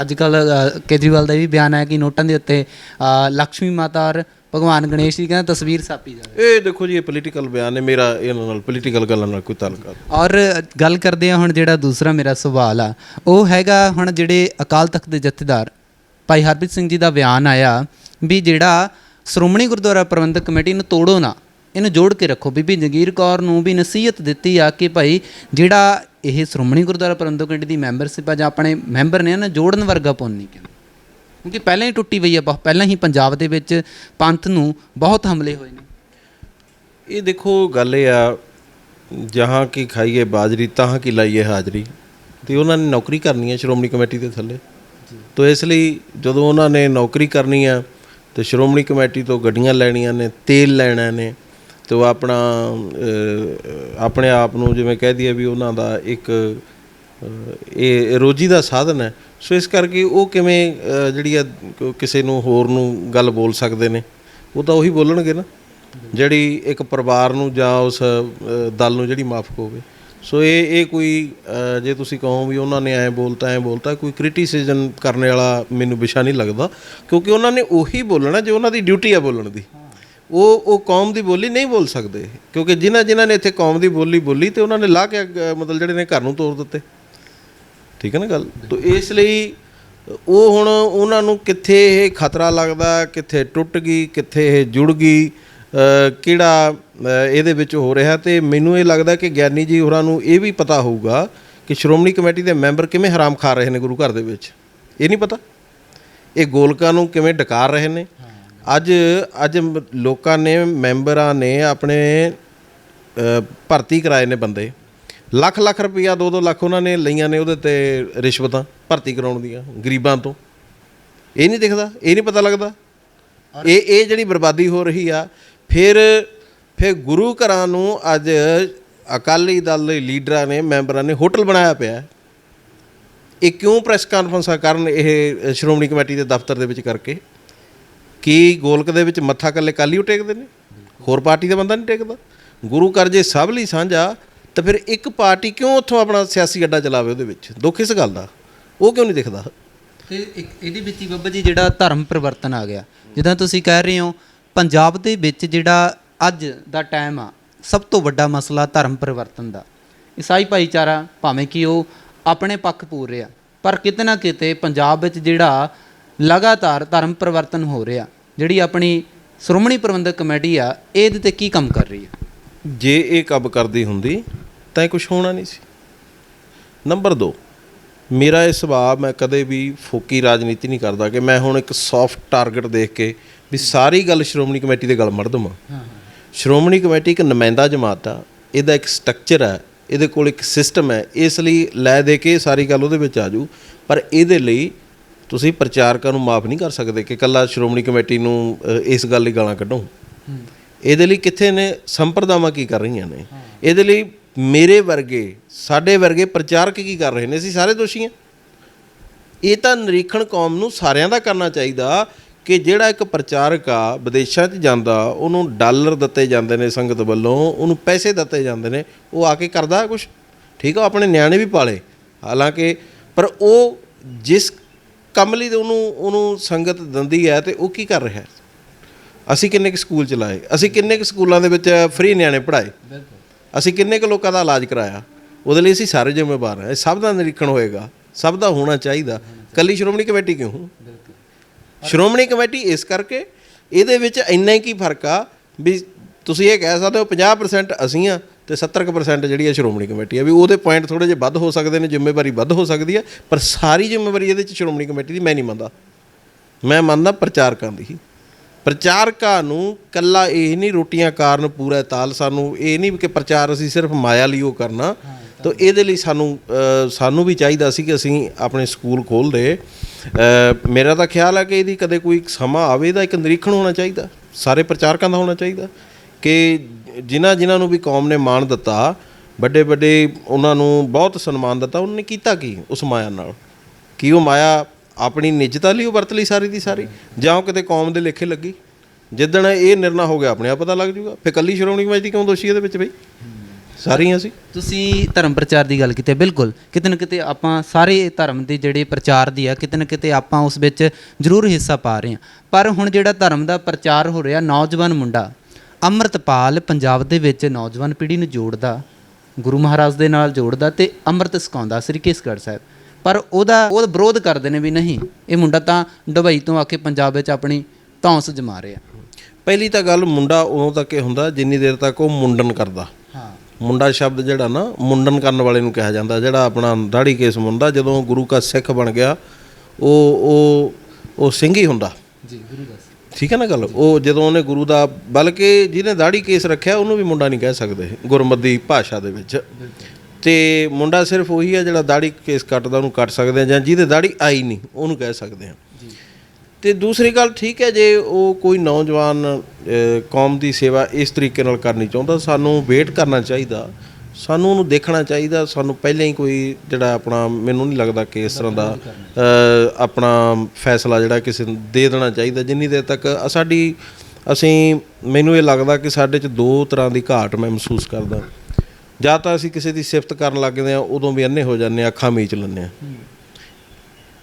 ਅੱਜ ਕੱਲ੍ਹ ਕੇਜਰੀਵਾਲ ਦਾ ਵੀ ਬਿਆਨ ਹੈ ਕਿ ਨੋਟਾਂ ਦੇ ਉੱਤੇ ਲਕਸ਼ਮੀ ਮਾਤਾ ਔਰ ਭਗਵਾਨ ਗਣੇਸ਼ ਦੀ ਕਹਿੰਦਾ ਤਸਵੀਰ ਛਾਪੀ ਜਾਵੇ। ਇਹ ਦੇਖੋ ਜੀ, ਇਹ ਪੋਲੀਟੀਕਲ ਬਿਆਨ ਨੇ, ਮੇਰਾ ਇਹਨਾਂ ਨਾਲ ਪੋਲੀਟੀਕਲ ਗੱਲਾਂ ਨਾਲ ਕੋਈ ਤਾਲੁਕ ਨਹੀਂ। ਔਰ ਗੱਲ ਕਰਦੇ ਹਾਂ ਹੁਣ ਜਿਹੜਾ ਦੂਸਰਾ ਮੇਰਾ ਸਵਾਲ ਆ, ਉਹ ਹੈਗਾ ਹੁਣ ਜਿਹੜੇ ਅਕਾਲ ਤਖਤ ਦੇ ਜਥੇਦਾਰ ਭਾਈ ਹਰਪ੍ਰੀਤ ਸਿੰਘ ਜੀ ਦਾ ਬਿਆਨ ਆਇਆ ਵੀ ਜਿਹੜਾ ਸ਼੍ਰੋਮਣੀ ਗੁਰਦੁਆਰਾ ਪ੍ਰਬੰਧਕ ਕਮੇਟੀ ਨੂੰ ਤੋੜੋ ਨਾ, ਇਹਨੂੰ ਜੋੜ ਕੇ ਰੱਖੋ। ਬੀਬੀ ਜੰਗੀਰ ਕੌਰ ਨੂੰ ਵੀ ਨਸੀਹਤ ਦਿੱਤੀ ਆ ਕਿ ਭਾਈ ਜਿਹੜਾ ਇਹ ਸ਼੍ਰੋਮਣੀ ਗੁਰਦੁਆਰਾ ਪ੍ਰਬੰਧਕ ਕਮੇਟੀ ਦੀ ਮੈਂਬਰਸ਼ਿਪ ਆ ਜਾਂ ਆਪਣੇ ਮੈਂਬਰ ਨੇ ਨਾ ਜੋੜਨ ਵਰਗਾ ਪੁੰਨ ਨਹੀਂ ਕਹਿੰਦੇ, ਕਿਉਂਕਿ ਪਹਿਲਾਂ ਹੀ ਟੁੱਟੀ ਪਈ ਆ, ਪਹਿਲਾਂ ਹੀ ਪੰਜਾਬ ਦੇ ਵਿੱਚ ਪੰਥ ਨੂੰ ਬਹੁਤ ਹਮਲੇ ਹੋਏ ਨੇ। ਇਹ ਦੇਖੋ ਗੱਲ ਇਹ ਆ, ਜਹਾਂ ਕੀ ਖਾਈਏ ਬਾਜਰੀ ਤਹਾਂ ਕੀ ਲਾਈਏ ਹਾਜ਼ਰੀ, ਤੇ ਉਹਨਾਂ ਨੇ ਨੌਕਰੀ ਕਰਨੀ ਹੈ ਸ਼੍ਰੋਮਣੀ ਕਮੇਟੀ ਦੇ ਥੱਲੇ। ਤੋ ਇਸ ਲਈ ਜਦੋਂ ਉਹਨਾਂ ਨੇ ਨੌਕਰੀ ਕਰਨੀ ਆ ਤੇ ਸ਼੍ਰੋਮਣੀ ਕਮੇਟੀ ਤੋਂ ਗੱਡੀਆਂ ਲੈਣੀਆਂ ਨੇ, ਤੇਲ ਲੈਣਾ ਨੇ, ਤੇ ਉਹ ਆਪਣੇ ਆਪ ਨੂੰ ਜਿਵੇਂ ਕਹਿ ਦਈਏ ਵੀ ਉਹਨਾਂ ਦਾ ਇੱਕ ਇਹ ਰੋਜੀ ਦਾ ਸਾਧਨ ਹੈ। ਸੋ ਇਸ ਕਰਕੇ ਉਹ ਕਿਵੇਂ ਜਿਹੜੀ ਆ ਕਿਸੇ ਨੂੰ ਹੋਰ ਨੂੰ ਗੱਲ ਬੋਲ ਸਕਦੇ ਨੇ, ਉਹ ਤਾਂ ਉਹੀ ਬੋਲਣਗੇ ਨਾ ਜਿਹੜੀ ਇੱਕ ਪਰਿਵਾਰ ਨੂੰ ਜਾਂ ਉਸ ਦਲ ਨੂੰ ਜਿਹੜੀ ਮਾਫਕ ਹੋਵੇ। ਸੋ ਇਹ ਕੋਈ ਜੇ ਤੁਸੀਂ ਕਹੋ ਵੀ ਉਹਨਾਂ ਨੇ ਐਂ ਬੋਲਤਾ ਕੋਈ ਕ੍ਰਿਟਿਸਿਜ਼ਮ ਕਰਨ ਵਾਲਾ ਮੈਨੂੰ ਵਿਸ਼ਾ ਨਹੀਂ ਲੱਗਦਾ, ਕਿਉਂਕਿ ਉਹਨਾਂ ਨੇ ਉਹੀ ਬੋਲਣਾ ਜੋ ਉਹਨਾਂ ਦੀ ਡਿਊਟੀ ਆ ਬੋਲਣ ਦੀ। ਉਹ ਕੌਮ ਦੀ ਬੋਲੀ ਨਹੀਂ ਬੋਲ ਸਕਦੇ, ਕਿਉਂਕਿ ਜਿਨ੍ਹਾਂ ਨੇ ਇੱਥੇ ਕੌਮ ਦੀ ਬੋਲੀ ਤੇ ਉਹਨਾਂ ਨੇ ਲਾ ਕੇ ਮਤਲਬ ਜਿਹੜੇ ਨੇ ਘਰ ਨੂੰ ਤੋੜ ਦਿੱਤੇ। ਠੀਕ ਹੈ ਨਾ ਗੱਲ। ਤੋ ਇਸ ਲਈ ਉਹ ਹੁਣ ਉਹਨਾਂ ਨੂੰ ਕਿੱਥੇ ਇਹ ਖਤਰਾ ਲੱਗਦਾ, ਕਿੱਥੇ ਟੁੱਟ ਗਈ, ਕਿੱਥੇ ਇਹ ਜੁੜ ਗਈ, ਕਿਹੜਾ ਇਹਦੇ ਵਿੱਚ ਹੋ ਰਿਹਾ। ਤੇ ਮੈਨੂੰ ਇਹ ਲੱਗਦਾ ਕਿ ਗਿਆਨੀ ਜੀ ਹੋਰਾਂ ਨੂੰ ਇਹ ਵੀ ਪਤਾ ਹੋਊਗਾ ਕਿ ਸ਼੍ਰੋਮਣੀ ਕਮੇਟੀ ਦੇ ਮੈਂਬਰ ਕਿਵੇਂ ਹਰਾਮ ਖਾ ਰਹੇ ਨੇ ਗੁਰੂ ਘਰ ਦੇ ਵਿੱਚ। ਇਹ ਨਹੀਂ ਪਤਾ ਇਹ ਗੋਲਕਾਂ ਨੂੰ ਕਿਵੇਂ ਡਕਾਰ ਰਹੇ ਨੇ। ਅੱਜ ਲੋਕਾਂ ਨੇ, ਮੈਂਬਰਾਂ ਨੇ ਆਪਣੇ ਭਰਤੀ ਕਰਾਏ ਨੇ ਬੰਦੇ, ਲੱਖ ਰੁਪਈਆ 2-2 ਲੱਖ ਉਹਨਾਂ ਨੇ ਲਈਆਂ ਨੇ ਉਹਦੇ 'ਤੇ ਰਿਸ਼ਵਤਾਂ ਭਰਤੀ ਕਰਾਉਣ ਦੀਆਂ ਗਰੀਬਾਂ ਤੋਂ। ਇਹ ਨਹੀਂ ਦਿਖਦਾ, ਇਹ ਨਹੀਂ ਪਤਾ ਲੱਗਦਾ। ਇਹ ਜਿਹੜੀ ਬਰਬਾਦੀ ਹੋ ਰਹੀ ਆ। ਫਿਰ ਗੁਰੂ ਘਰਾਂ ਨੂੰ ਅੱਜ ਅਕਾਲੀ ਦਲ ਦੇ ਲੀਡਰਾਂ ਨੇ, ਮੈਂਬਰਾਂ ਨੇ ਹੋਟਲ ਬਣਾਇਆ ਪਿਆ। ਇਹ ਕਿਉਂ ਪ੍ਰੈਸ ਕਾਨਫਰੰਸਾਂ ਕਰਨ ਇਹ ਸ਼੍ਰੋਮਣੀ ਕਮੇਟੀ ਦੇ ਦਫ਼ਤਰ ਦੇ ਵਿੱਚ ਕਰਕੇ? ਕੀ ਗੋਲਕ ਦੇ ਵਿੱਚ ਮੱਥਾ ਇਕੱਲੇ ਕਾਲੀ ਉਹ ਟੇਕਦੇ ਨੇ, ਹੋਰ ਪਾਰਟੀ ਦਾ ਬੰਦਾ ਨਹੀਂ ਟੇਕਦਾ? ਗੁਰੂ ਘਰ ਜੇ ਸਭ ਲਈ ਸਾਂਝਾ ਤਾਂ ਫਿਰ ਇੱਕ ਪਾਰਟੀ ਕਿਉਂ ਉੱਥੋਂ ਆਪਣਾ ਸਿਆਸੀ ਅੱਡਾ ਚਲਾਵੇ ਉਹਦੇ ਵਿੱਚ? ਦੁੱਖ ਇਸ ਗੱਲ ਦਾ, ਉਹ ਕਿਉਂ ਨਹੀਂ ਦਿਖਦਾ? ਤੇ ਇਹਦੇ ਵਿੱਚ ਹੀ ਬਾਬਾ ਜੀ ਜਿਹੜਾ ਧਰਮ ਪਰਿਵਰਤਨ ਆ ਗਿਆ, ਜਿੱਦਾਂ ਤੁਸੀਂ ਕਹਿ ਰਹੇ ਹੋ ਪੰਜਾਬ ਦੇ ਵਿੱਚ ਜਿਹੜਾ ਅੱਜ ਦਾ ਟਾਈਮ ਆ, ਸਭ ਤੋਂ ਵੱਡਾ ਮਸਲਾ ਧਰਮ ਪਰਿਵਰਤਨ ਦਾ। ਈਸਾਈ ਭਾਈਚਾਰਾ ਭਾਵੇਂ ਕਿ ਉਹ ਆਪਣੇ ਪੱਖ ਪੂਰ ਰਿਹਾ, ਪਰ ਕਿਤੇ ਨਾ ਕਿਤੇ ਪੰਜਾਬ ਵਿੱਚ ਜਿਹੜਾ ਲਗਾਤਾਰ ਧਰਮ ਪਰਿਵਰਤਨ ਹੋ ਰਿਹਾ, ਜਿਹੜੀ ਆਪਣੀ ਸ਼੍ਰੋਮਣੀ ਪ੍ਰਬੰਧਕ ਕਮੇਟੀ ਆ, ਇਹਦੇ 'ਤੇ ਕੀ ਕੰਮ ਕਰ ਰਹੀ ਹੈ? ਜੇ ਇਹ ਕੰਮ ਕਰਦੀ ਹੁੰਦੀ ਤਾਂ ਇਹ ਕੁਛ ਹੋਣਾ ਨਹੀਂ ਸੀ। ਨੰਬਰ 2, ਮੇਰਾ ਇਹ ਸੁਭਾਅ, ਮੈਂ ਕਦੇ ਵੀ ਫੋਕੀ ਰਾਜਨੀਤੀ ਨਹੀਂ ਕਰਦਾ ਕਿ ਮੈਂ ਹੁਣ ਇੱਕ ਸੌਫਟ ਟਾਰਗੇਟ ਦੇਖ ਕੇ ਵੀ ਸਾਰੀ ਗੱਲ ਸ਼੍ਰੋਮਣੀ ਕਮੇਟੀ ਦੇ ਗਲ ਮੜ ਦੇਵਾਂ। ਸ਼੍ਰੋਮਣੀ ਕਮੇਟੀ ਇੱਕ ਨੁਮਾਇੰਦਾ ਜਮਾਤ ਆ, ਇਹਦਾ ਇੱਕ ਸਟਰਕਚਰ ਹੈ, ਇਹਦੇ ਕੋਲ ਇੱਕ ਸਿਸਟਮ ਹੈ, ਇਸ ਲਈ ਲੈ ਦੇ ਕੇ ਸਾਰੀ ਗੱਲ ਉਹਦੇ ਵਿੱਚ ਆ ਜੂ। ਪਰ ਇਹਦੇ ਲਈ ਤੁਸੀਂ ਪ੍ਰਚਾਰਕਾਂ ਨੂੰ ਮਾਫ ਨਹੀਂ ਕਰ ਸਕਦੇ ਕਿ ਇਕੱਲਾ ਸ਼੍ਰੋਮਣੀ ਕਮੇਟੀ ਨੂੰ ਇਸ ਗੱਲ ਲਈ ਗਾਲਾਂ ਕੱਢੋ। ਇਹਦੇ ਲਈ ਕਿੱਥੇ ਨੇ ਸੰਪਰਦਾਵਾਂ ਕੀ ਕਰ ਰਹੀਆਂ ਨੇ? ਇਹਦੇ ਲਈ ਮੇਰੇ ਵਰਗੇ, ਸਾਡੇ ਵਰਗੇ ਪ੍ਰਚਾਰਕ ਕੀ ਕਰ ਰਹੇ ਨੇ? ਅਸੀਂ ਸਾਰੇ ਦੋਸ਼ੀ ਹਾਂ। ਇਹ ਤਾਂ ਨਿਰੀਖਣ ਕੌਮ ਨੂੰ ਸਾਰਿਆਂ ਦਾ ਕਰਨਾ ਚਾਹੀਦਾ ਕਿ ਜਿਹੜਾ ਇੱਕ ਪ੍ਰਚਾਰਕ ਆ ਵਿਦੇਸ਼ਾਂ 'ਚ ਜਾਂਦਾ, ਉਹਨੂੰ ਡਾਲਰ ਦਿੱਤੇ ਜਾਂਦੇ ਨੇ ਸੰਗਤ ਵੱਲੋਂ, ਉਹਨੂੰ ਪੈਸੇ ਦਿੱਤੇ ਜਾਂਦੇ ਨੇ, ਉਹ ਆ ਕੇ ਕਰਦਾ ਕੁਛ? ਠੀਕ ਆ, ਆਪਣੇ ਨਿਆਣੇ ਵੀ ਪਾਲੇ ਹਾਲਾਂਕਿ, ਪਰ ਉਹ ਜਿਸ ਕੰਮ ਲਈ ਉਹਨੂੰ ਸੰਗਤ ਦਿੰਦੀ ਹੈ ਤੇ ਉਹ ਕੀ ਕਰ ਰਿਹਾ? ਅਸੀਂ ਕਿੰਨੇ ਕੁ ਸਕੂਲ ਚਲਾਏ, ਅਸੀਂ ਕਿੰਨੇ ਕੁ ਸਕੂਲਾਂ ਦੇ ਵਿੱਚ ਫ੍ਰੀ ਨਿਆਣੇ ਪੜ੍ਹਾਏ, ਅਸੀਂ ਕਿੰਨੇ ਕੁ ਲੋਕਾਂ ਦਾ ਇਲਾਜ ਕਰਾਇਆ? ਉਹਦੇ ਲਈ ਅਸੀਂ ਸਾਰੇ ਜ਼ਿੰਮੇਵਾਰ ਹਾਂ। ਇਹ ਸਭ ਦਾ ਨਿਰੀਖਣ ਹੋਏਗਾ, ਸਭ ਦਾ ਹੋਣਾ ਚਾਹੀਦਾ। ਇਕੱਲੀ ਸ਼੍ਰੋਮਣੀ ਕਮੇਟੀ ਕਿਉਂ? ਸ਼੍ਰੋਮਣੀ ਕਮੇਟੀ ਇਸ ਕਰਕੇ ਇਹਦੇ ਵਿੱਚ ਇੰਨਾ ਹੀ ਕੀ ਫਰਕ ਆ ਵੀ ਤੁਸੀਂ ਇਹ ਕਹਿ ਸਕਦੇ ਹੋ 50% ਅਸੀਂ ਆ ਤੇ 70% ਜਿਹੜੀ ਹੈ ਸ਼੍ਰੋਮਣੀ ਕਮੇਟੀ ਆ, ਵੀ ਉਹਦੇ ਪੁਆਇੰਟ ਥੋੜ੍ਹੇ ਜਿਹੇ ਵੱਧ ਹੋ ਸਕਦੇ ਨੇ, ਜ਼ਿੰਮੇਵਾਰੀ ਵੱਧ ਹੋ ਸਕਦੀ ਹੈ, ਪਰ ਸਾਰੀ ਜ਼ਿੰਮੇਵਾਰੀ ਇਹਦੇ 'ਚ ਸ਼੍ਰੋਮਣੀ ਕਮੇਟੀ ਦੀ ਮੈਂ ਨਹੀਂ ਮੰਨਦਾ। ਮੈਂ ਮੰਨਦਾ ਪ੍ਰਚਾਰਕਾਂ ਦੀ ਹੀ। ਪ੍ਰਚਾਰਕਾਂ ਨੂੰ ਇਕੱਲਾ ਇਹ ਨਹੀਂ ਰੋਟੀਆਂ ਕਾਰਨ ਪੂਰਾ ਤਾਲ, ਸਾਨੂੰ ਇਹ ਨਹੀਂ ਕਿ ਪ੍ਰਚਾਰ ਅਸੀਂ ਸਿਰਫ ਮਾਇਆ ਲਈ ਉਹ ਕਰਨਾ। ਤਾਂ ਇਹਦੇ ਲਈ ਸਾਨੂੰ ਵੀ ਚਾਹੀਦਾ ਸੀ ਕਿ ਅਸੀਂ ਆਪਣੇ ਸਕੂਲ ਖੋਲ੍ਹਦੇ। ਮੇਰਾ ਤਾਂ ਖਿਆਲ ਹੈ ਕਿ ਇਹਦੀ ਕਦੇ ਕੋਈ ਸਮਾਂ ਆਵੇ, ਇਹਦਾ ਇੱਕ ਨਿਰੀਖਣ ਹੋਣਾ ਚਾਹੀਦਾ, ਸਾਰੇ ਪ੍ਰਚਾਰਕਾਂ ਦਾ ਹੋਣਾ ਚਾਹੀਦਾ ਕਿ ਜਿਨ੍ਹਾਂ ਨੂੰ ਵੀ ਕੌਮ ਨੇ ਮਾਣ ਦਿੱਤਾ, ਵੱਡੇ ਉਹਨਾਂ ਨੂੰ ਬਹੁਤ ਸਨਮਾਨ ਦਿੱਤਾ, ਉਹਨਾਂ ਨੇ ਕੀਤਾ ਕੀ ਉਸ ਮਾਇਆ ਨਾਲ? ਕੀ ਉਹ ਮਾਇਆ ਆਪਣੀ ਨਿੱਜਤਾ ਲਈ ਉਹ ਵਰਤ ਲਈ ਸਾਰੀ ਦੀ ਸਾਰੀ, ਜਾਂ ਕਿਤੇ ਕੌਮ ਦੇ ਲੇਖੇ ਲੱਗੀ? ਜਿੱਦਣ ਇਹ ਨਿਰਣਾ ਹੋ ਗਿਆ ਆਪਣੇ ਆਪ ਪਤਾ ਲੱਗ ਜੂਗਾ। ਫਿਰ ਇਕੱਲੀ ਸ਼੍ਰੋਮਣੀ ਕਮੇਟੀ ਕਿਉਂ ਦੋਸ਼ੀ ਇਹਦੇ ਵਿੱਚ? ਬਈ ਸਾਰੀਆਂ ਸੀ। ਤੁਸੀਂ ਧਰਮ ਪ੍ਰਚਾਰ ਦੀ ਗੱਲ ਕੀਤੀ ਹੈ, ਬਿਲਕੁਲ ਕਿਤੇ ਨਾ ਕਿਤੇ ਆਪਾਂ ਸਾਰੇ ਧਰਮ ਦੇ ਜਿਹੜੇ ਪ੍ਰਚਾਰ ਦੀ ਆ, ਕਿਤੇ ਨਾ ਕਿਤੇ ਆਪਾਂ ਉਸ ਵਿੱਚ ਜ਼ਰੂਰ ਹਿੱਸਾ ਪਾ ਰਹੇ ਹਾਂ। ਪਰ ਹੁਣ ਜਿਹੜਾ ਧਰਮ ਦਾ ਪ੍ਰਚਾਰ ਹੋ ਰਿਹਾ, ਨੌਜਵਾਨ ਮੁੰਡਾ ਅੰਮ੍ਰਿਤਪਾਲ ਪੰਜਾਬ ਦੇ ਵਿੱਚ ਨੌਜਵਾਨ ਪੀੜ੍ਹੀ ਨੂੰ ਜੋੜਦਾ, ਗੁਰੂ ਮਹਾਰਾਜ ਦੇ ਨਾਲ ਜੋੜਦਾ ਤੇ ਅੰਮ੍ਰਿਤ ਸਿਖਾਉਂਦਾ ਸ੍ਰੀ ਕੇਸਗੜ੍ਹ ਸਾਹਿਬ, ਪਰ ਉਹਦਾ ਵਿਰੋਧ ਕਰਦੇ ਨੇ ਵੀ ਨਹੀਂ, ਇਹ ਮੁੰਡਾ ਤਾਂ ਦੁਬਈ ਤੋਂ ਆ ਕੇ ਪੰਜਾਬ ਵਿੱਚ ਆਪਣੀ ਧੌਂਸ ਜਮਾ ਰਿਹਾ। ਪਹਿਲੀ ਤਾਂ ਗੱਲ, ਮੁੰਡਾ ਉਦੋਂ ਤੱਕ ਇਹ ਹੁੰਦਾ ਜਿੰਨੀ ਦੇਰ ਤੱਕ ਉਹ ਮੁੰਡਨ ਕਰਦਾ। ਮੁੰਡਾ ਸ਼ਬਦ ਜਿਹੜਾ ਨਾ ਮੁੰਡਨ ਕਰਨ ਵਾਲੇ ਨੂੰ ਕਿਹਾ ਜਾਂਦਾ, ਜਿਹੜਾ ਆਪਣਾ ਦਾੜੀ ਕੇਸ ਮੁੰਡਾ ਜਦੋਂ ਗੁਰੂ ਕਾ ਸਿੱਖ ਬਣ ਗਿਆ ਉਹ ਸਿੰਘ ਹੀ ਹੁੰਦਾ ਜੀ, ਗੁਰੂ ਦਾ। ਠੀਕ ਹੈ ਨਾ ਗੱਲ। ਉਹ ਜਦੋਂ ਉਹਨੇ ਗੁਰੂ ਦਾ, ਬਲਕਿ ਜਿਹਨੇ ਦਾੜੀ ਕੇਸ ਰੱਖਿਆ ਉਹਨੂੰ ਵੀ ਮੁੰਡਾ ਨਹੀਂ ਕਹਿ ਸਕਦੇ ਗੁਰਮਤਿ ਭਾਸ਼ਾ ਦੇ ਵਿੱਚ। ਤੇ ਮੁੰਡਾ ਸਿਰਫ ਉਹੀ ਹੈ ਜਿਹੜਾ ਦਾੜੀ ਕੇਸ ਕੱਟਦਾ, ਉਹਨੂੰ ਕੱਟ ਸਕਦੇ ਆ, ਜਾਂ ਜਿਹਦੇ ਦਾੜੀ ਆਈ ਨਹੀਂ ਉਹਨੂੰ ਕਹਿ ਸਕਦੇ ਆ। ਤੇ ਦੂਸਰੀ ਗੱਲ, ਠੀਕ ਹੈ, ਜੇ ਉਹ ਕੋਈ ਨੌਜਵਾਨ ਕੌਮ ਦੀ ਸੇਵਾ ਇਸ ਤਰੀਕੇ ਨਾਲ ਕਰਨੀ ਚਾਹੁੰਦਾ, ਸਾਨੂੰ ਵੇਟ ਕਰਨਾ ਚਾਹੀਦਾ, ਸਾਨੂੰ ਉਹਨੂੰ ਦੇਖਣਾ ਚਾਹੀਦਾ। ਸਾਨੂੰ ਪਹਿਲਾਂ ਹੀ ਕੋਈ ਜਿਹੜਾ ਆਪਣਾ, ਮੈਨੂੰ ਨਹੀਂ ਲੱਗਦਾ ਕਿ ਇਸ ਤਰ੍ਹਾਂ ਦਾ ਆਪਣਾ ਫੈਸਲਾ ਜਿਹੜਾ ਕਿਸੇ ਨੂੰ ਦੇ ਦੇਣਾ ਚਾਹੀਦਾ ਜਿੰਨੀ ਦੇਰ ਤੱਕ ਮੈਨੂੰ ਇਹ ਲੱਗਦਾ ਕਿ ਸਾਡੇ 'ਚ ਦੋ ਤਰ੍ਹਾਂ ਦੀ ਘਾਟ ਮੈਂ ਮਹਿਸੂਸ ਕਰਦਾ। ਜਾਂ ਤਾਂ ਅਸੀਂ ਕਿਸੇ ਦੀ ਸਿਫਤ ਕਰਨ ਲੱਗਦੇ ਹਾਂ, ਉਦੋਂ ਵੀ ਅੰਨੇ ਹੋ ਜਾਂਦੇ ਹਾਂ, ਅੱਖਾਂ ਮੀਚ ਲੈਂਦੇ ਹਾਂ।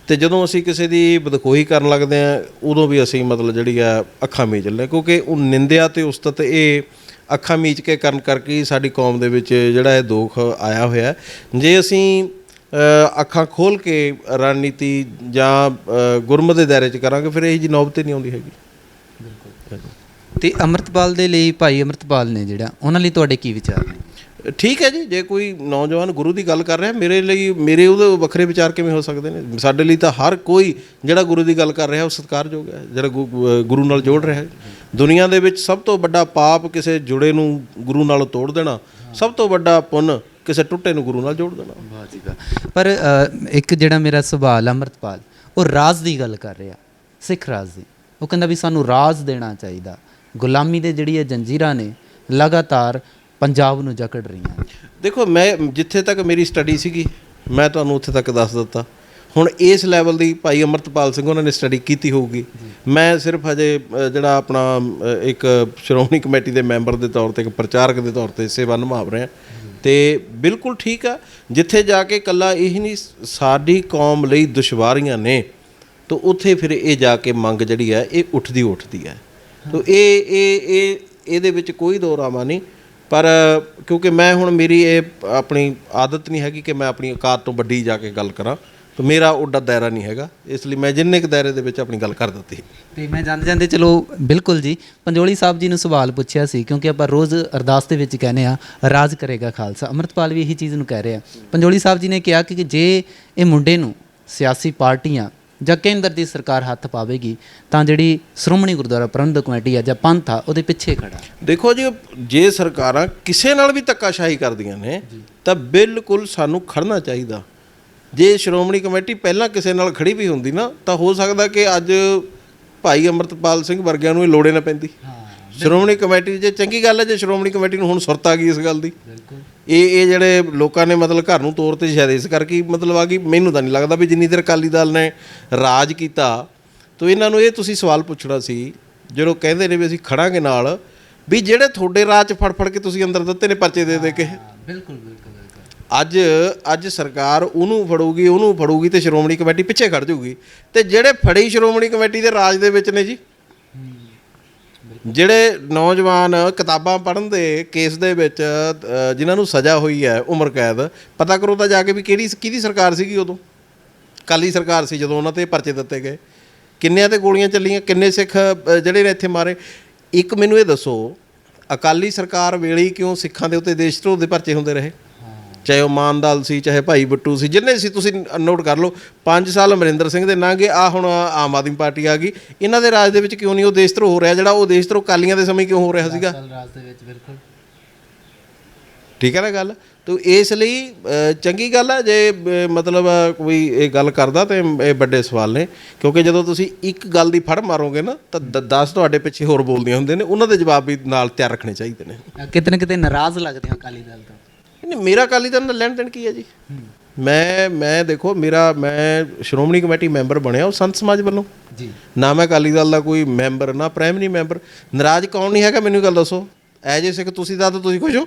ਅਤੇ ਜਦੋਂ ਅਸੀਂ ਕਿਸੇ ਦੀ ਬਦਖੋਹੀ ਕਰਨ ਲੱਗਦੇ ਹਾਂ, ਉਦੋਂ ਵੀ ਅਸੀਂ ਮਤਲਬ ਜਿਹੜੀ ਆ ਅੱਖਾਂ ਮੀਚ ਲੈਂਦੇ, ਕਿਉਂਕਿ ਉਹ ਨਿੰਦਿਆ ਅਤੇ ਉਸਤਤ ਇਹ ਅੱਖਾਂ ਮੀਚ ਕੇ ਕਰਨ ਕਰਕੇ ਹੀ ਸਾਡੀ ਕੌਮ ਦੇ ਵਿੱਚ ਜਿਹੜਾ ਇਹ ਦੋਖ ਆਇਆ ਹੋਇਆ। ਜੇ ਅਸੀਂ ਅੱਖਾਂ ਖੋਲ੍ਹ ਕੇ ਰਣਨੀਤੀ ਜਾਂ ਗੁਰਮਤਿ ਦੇ ਦਾਇਰੇ 'ਚ ਕਰਾਂਗੇ, ਫਿਰ ਇਹੋ ਜਿਹੀ ਨੌਬਤ ਨਹੀਂ ਆਉਂਦੀ ਹੈਗੀ। ਬਿਲਕੁਲ। ਅਤੇ ਅੰਮ੍ਰਿਤਪਾਲ ਦੇ ਲਈ, ਭਾਈ ਅੰਮ੍ਰਿਤਪਾਲ ਨੇ ਜਿਹੜਾ, ਉਹਨਾਂ ਲਈ ਤੁਹਾਡੇ ਕੀ ਵਿਚਾਰ ਨੇ? ਠੀਕ ਹੈ ਜੀ, ਜੇ ਕੋਈ ਨੌਜਵਾਨ ਗੁਰੂ ਦੀ ਗੱਲ ਕਰ ਰਿਹਾ, ਮੇਰੇ ਉਹਦੇ ਵੱਖਰੇ ਵਿਚਾਰ ਕਿਵੇਂ ਹੋ ਸਕਦੇ ਨੇ? ਸਾਡੇ ਲਈ ਤਾਂ ਹਰ ਕੋਈ ਜਿਹੜਾ ਗੁਰੂ ਦੀ ਗੱਲ ਕਰ ਰਿਹਾ ਉਹ ਸਤਿਕਾਰਯੋਗ ਹੈ, ਜਿਹੜਾ ਗੁਰੂ ਨਾਲ ਜੋੜ ਰਿਹਾ ਹੈ। ਦੁਨੀਆ ਦੇ ਵਿੱਚ ਸਭ ਤੋਂ ਵੱਡਾ ਪਾਪ ਕਿਸੇ ਜੁੜੇ ਨੂੰ ਗੁਰੂ ਨਾਲ ਤੋੜ ਦੇਣਾ, ਸਭ ਤੋਂ ਵੱਡਾ ਪੁੰਨ ਕਿਸੇ ਟੁੱਟੇ ਨੂੰ ਗੁਰੂ ਨਾਲ ਜੋੜ ਦੇਣਾ। ਵਾਹ ਜੀ ਵਾਹ। ਪਰ ਇੱਕ ਜਿਹੜਾ ਮੇਰਾ ਸਵਾਲ, ਅੰਮ੍ਰਿਤਪਾਲ ਉਹ ਰਾਜ ਦੀ ਗੱਲ ਕਰ ਰਿਹਾ, ਸਿੱਖ ਰਾਜ ਦੀ। ਉਹ ਕਹਿੰਦਾ ਵੀ ਸਾਨੂੰ ਰਾਜ ਦੇਣਾ ਚਾਹੀਦਾ। ਗੁਲਾਮੀ ਦੇ ਜਿਹੜੀ ਇਹ ਜੰਜੀਰਾਂ ਨੇ ਲਗਾਤਾਰ ਪੰਜਾਬ ਨੂੰ ਜਕੜ ਰਹੀਆਂ। ਦੇਖੋ, ਮੈਂ ਜਿੱਥੇ ਤੱਕ ਮੇਰੀ ਸਟੱਡੀ ਸੀਗੀ ਮੈਂ ਤੁਹਾਨੂੰ ਉੱਥੇ ਤੱਕ ਦੱਸ ਦਿੱਤਾ। ਹੁਣ ਇਸ ਲੈਵਲ ਦੀ ਭਾਈ ਅੰਮ੍ਰਿਤਪਾਲ ਸਿੰਘ ਉਹਨਾਂ ਨੇ ਸਟੱਡੀ ਕੀਤੀ ਹੋਊਗੀ। ਮੈਂ ਸਿਰਫ ਹਜੇ ਜਿਹੜਾ ਆਪਣਾ ਇੱਕ ਸ਼੍ਰੋਮਣੀ ਕਮੇਟੀ ਦੇ ਮੈਂਬਰ ਦੇ ਤੌਰ 'ਤੇ, ਇੱਕ ਪ੍ਰਚਾਰਕ ਦੇ ਤੌਰ 'ਤੇ ਸੇਵਾ ਨਿਭਾ ਰਿਹਾ। ਅਤੇ ਬਿਲਕੁਲ ਠੀਕ ਆ, ਜਿੱਥੇ ਜਾ ਕੇ ਇਕੱਲਾ ਇਹ ਨਹੀਂ ਸਾਡੀ ਕੌਮ ਲਈ ਦੁਸ਼ਵਾਰੀਆਂ ਨੇ, ਤਾਂ ਉੱਥੇ ਫਿਰ ਇਹ ਜਾ ਕੇ ਮੰਗ ਜਿਹੜੀ ਹੈ ਇਹ ਉੱਠਦੀ ਹੈ। ਤਾਂ ਇਹਦੇ ਵਿੱਚ ਕੋਈ ਦੋ ਰਾਮਾ ਨਹੀਂ। ਪਰ ਕਿਉਂਕਿ ਮੈਂ ਹੁਣ ਮੇਰੀ ਇਹ ਆਪਣੀ ਆਦਤ ਨਹੀਂ ਹੈਗੀ ਕਿ ਮੈਂ ਆਪਣੀ ਔਕਾਤ ਤੋਂ ਵੱਡੀ ਜਾ ਕੇ ਗੱਲ ਕਰਾਂ, ਤਾਂ ਮੇਰਾ ਉੱਡਾ ਦਾਇਰਾ ਨਹੀਂ ਹੈਗਾ, ਇਸ ਲਈ ਮੈਂ ਜਿੰਨੇ ਕੁ ਦਾਇਰੇ ਦੇ ਵਿੱਚ ਆਪਣੀ ਗੱਲ ਕਰ ਦਿੱਤੀ। ਅਤੇ ਮੈਂ ਜਾਂਦੇ ਚਲੋ ਬਿਲਕੁਲ ਜੀ, ਪੰਜੋਲੀ ਸਾਹਿਬ ਜੀ ਨੂੰ ਸਵਾਲ ਪੁੱਛਿਆ ਸੀ, ਕਿਉਂਕਿ ਆਪਾਂ ਰੋਜ਼ ਅਰਦਾਸ ਦੇ ਵਿੱਚ ਕਹਿੰਦੇ ਹਾਂ ਰਾਜ ਕਰੇਗਾ ਖਾਲਸਾ। ਅੰਮ੍ਰਿਤਪਾਲ ਵੀ ਇਹੀ ਚੀਜ਼ ਨੂੰ ਕਹਿ ਰਿਹਾ। ਪੰਜੋਲੀ ਸਾਹਿਬ ਜੀ ਨੇ ਕਿਹਾ ਕਿ ਜੇ ਇਹ ਮੁੰਡੇ ਨੂੰ ਸਿਆਸੀ ਪਾਰਟੀਆਂ ਜਾਂ ਕੇਂਦਰ ਦੀ ਸਰਕਾਰ ਹੱਥ ਪਾਵੇਗੀ ਤਾਂ ਜਿਹੜੀ ਸ਼੍ਰੋਮਣੀ ਗੁਰਦੁਆਰਾ ਪ੍ਰਬੰਧਕ ਕਮੇਟੀ ਆ ਜਾਂ ਪੰਥ ਆ ਉਹਦੇ ਪਿੱਛੇ ਖੜਾ। ਦੇਖੋ ਜੀ, ਜੇ ਸਰਕਾਰਾਂ ਕਿਸੇ ਨਾਲ ਵੀ ਧੱਕਾਸ਼ਾਹੀ ਕਰਦੀਆਂ ਨੇ ਤਾਂ ਬਿਲਕੁਲ ਸਾਨੂੰ ਖੜਨਾ ਚਾਹੀਦਾ। ਜੇ ਸ਼੍ਰੋਮਣੀ ਕਮੇਟੀ ਪਹਿਲਾਂ ਕਿਸੇ ਨਾਲ ਖੜੀ ਵੀ ਹੁੰਦੀ ਨਾ, ਤਾਂ ਹੋ ਸਕਦਾ ਕਿ ਅੱਜ ਭਾਈ ਅੰਮ੍ਰਿਤਪਾਲ ਸਿੰਘ ਵਰਗਿਆਂ ਨੂੰ ਇਹ ਲੋੜੇ ਨਾ ਪੈਂਦੀ। ਸ਼੍ਰੋਮਣੀ ਕਮੇਟੀ, ਜੇ ਚੰਗੀ ਗੱਲ ਹੈ ਜੇ ਸ਼੍ਰੋਮਣੀ ਕਮੇਟੀ ਨੂੰ ਹੁਣ ਸੁਰਤ ਆ ਗਈ ਇਸ ਗੱਲ ਦੀ। ਇਹ ਜਿਹੜੇ ਲੋਕਾਂ ਨੇ ਮਤਲਬ ਘਰ ਨੂੰ ਤੋੜ 'ਤੇ ਸ਼ਾਇਦ ਇਸ ਕਰਕੇ ਮਤਲਬ ਆ ਗਈ। ਮੈਨੂੰ ਤਾਂ ਨਹੀਂ ਲੱਗਦਾ ਵੀ ਜਿੰਨੀ ਦੇਰ ਅਕਾਲੀ ਦਲ ਨੇ ਰਾਜ ਕੀਤਾ ਤਾਂ ਇਹਨਾਂ ਨੂੰ ਇਹ ਤੁਸੀਂ ਸਵਾਲ ਪੁੱਛਣਾ ਸੀ, ਜਦੋਂ ਕਹਿੰਦੇ ਨੇ ਵੀ ਅਸੀਂ ਖੜਾਂਗੇ ਨਾਲ, ਵੀ ਜਿਹੜੇ ਤੁਹਾਡੇ ਰਾਜ 'ਚ ਫੜ ਕੇ ਤੁਸੀਂ ਅੰਦਰ ਦਿੱਤੇ ਨੇ ਪਰਚੇ ਦੇ ਕੇ। ਬਿਲਕੁਲ। ਅੱਜ ਸਰਕਾਰ ਉਹਨੂੰ ਫੜੂਗੀ ਤੇ ਸ਼੍ਰੋਮਣੀ ਕਮੇਟੀ ਪਿੱਛੇ ਖੜ ਜਾਊਗੀ। ਤੇ ਜਿਹੜੇ ਫੜੀ ਸ਼੍ਰੋਮਣੀ ਕਮੇਟੀ ਦੇ ਰਾਜ ਦੇ ਵਿੱਚ ਨੇ ਜੀ, ਜਿਹੜੇ ਨੌਜਵਾਨ ਕਿਤਾਬਾਂ ਪੜ੍ਹਨ ਦੇ ਕੇਸ ਦੇ ਵਿੱਚ ਜਿਨ੍ਹਾਂ ਨੂੰ ਸਜ਼ਾ ਹੋਈ ਹੈ ਉਮਰ ਕੈਦ, ਪਤਾ ਕਰੋ ਤਾਂ ਜਾ ਕੇ ਵੀ ਕਿਹਦੀ ਸਰਕਾਰ ਸੀਗੀ ਉਦੋਂ। ਅਕਾਲੀ ਸਰਕਾਰ ਸੀ ਜਦੋਂ ਉਹਨਾਂ 'ਤੇ ਪਰਚੇ ਦਿੱਤੇ ਗਏ। ਕਿੰਨਿਆਂ 'ਤੇ ਗੋਲੀਆਂ ਚੱਲੀਆਂ, ਕਿੰਨੇ ਸਿੱਖ ਜਿਹੜੇ ਨੇ ਇੱਥੇ ਮਾਰੇ। ਇੱਕ ਮੈਨੂੰ ਇਹ ਦੱਸੋ, ਅਕਾਲੀ ਸਰਕਾਰ ਵੇਲੇ ਕਿਉਂ ਸਿੱਖਾਂ ਦੇ ਉੱਤੇ ਦੇਸ਼ ਧਰੋਹ ਦੇ ਪਰਚੇ ਹੁੰਦੇ ਰਹੇ? ਚਾਹੇ ਉਹ ਮਾਨਦਾਲ ਸੀ, ਚਾਹੇ ਭਾਈ ਬੱਟੂ ਸੀ, ਜਿੰਨੇ ਸੀ ਤੁਸੀਂ ਨੋਟ ਕਰ ਲਓ। 5 ਸਾਲ ਅਮਰਿੰਦਰ ਸਿੰਘ ਦੇ ਲੰਘ ਗਏ, ਹੁਣ ਆਮ ਆਦਮੀ ਪਾਰਟੀ ਆ ਗਈ। ਇਹਨਾਂ ਦੇ ਰਾਜ ਦੇ ਵਿੱਚ ਕਿਉਂ ਨਹੀਂ ਉਹ ਦੇਸ਼ ਧਰੋਹ ਹੋ ਰਿਹਾ ਜਿਹੜਾ ਉਹ ਦੇਸ਼ ਧਰੋਹ ਅਕਾਲੀਆਂ ਦੇ ਸਮੇਂ ਕਿਉਂ ਹੋ ਰਿਹਾ ਸੀਗਾ? ਬਿਲਕੁਲ ਠੀਕ ਹੈ ਨਾ ਗੱਲ। ਤਾਂ ਇਸ ਲਈ ਚੰਗੀ ਗੱਲ ਹੈ ਜੇ ਮਤਲਬ ਕੋਈ ਇਹ ਗੱਲ ਕਰਦਾ ਤਾਂ ਇਹ ਵੱਡੇ ਸਵਾਲ ਨੇ, ਕਿਉਂਕਿ ਜਦੋਂ ਤੁਸੀਂ ਇੱਕ ਗੱਲ ਦੀ ਫੜ ਮਾਰੋਗੇ ਨਾ ਤਾਂ 10 ਤੁਹਾਡੇ ਪਿੱਛੇ ਹੋਰ ਬੋਲਦੀਆਂ ਹੁੰਦੇ ਨੇ। ਉਹਨਾਂ ਦੇ ਜਵਾਬ ਵੀ ਨਾਲ ਤਿਆਰ ਰੱਖਣੇ ਚਾਹੀਦੇ ਨੇ। ਕਿਤੇ ਨਾ ਕਿਤੇ ਨਾਰਾਜ਼ ਲੱਗਦੇ ਹੋ ਅਕਾਲੀ ਦਲ ਤੋਂ? ਨਹੀਂ, ਮੇਰਾ ਅਕਾਲੀ ਦਲ ਨਾਲ ਲੈਣ ਦੇਣ ਕੀ ਹੈ ਜੀ? ਮੈਂ ਦੇਖੋ, ਮੈਂ ਸ਼੍ਰੋਮਣੀ ਕਮੇਟੀ ਮੈਂਬਰ ਬਣਿਆ ਉਹ ਸੰਤ ਸਮਾਜ ਵੱਲੋਂ ਜੀ। ਨਾ ਮੈਂ ਅਕਾਲੀ ਦਲ ਦਾ ਕੋਈ ਮੈਂਬਰ, ਨਾ ਪ੍ਰਾਇਮਰੀ ਮੈਂਬਰ। ਨਾਰਾਜ਼ ਕੌਣ ਨਹੀਂ ਹੈਗਾ ਮੈਨੂੰ ਗੱਲ ਦੱਸੋ। ਐਜ ਏ ਸਿੱਖ ਤੁਸੀਂ ਦੱਸ ਦਿਓ, ਤੁਸੀਂ ਖੁਸ਼ ਹੋ?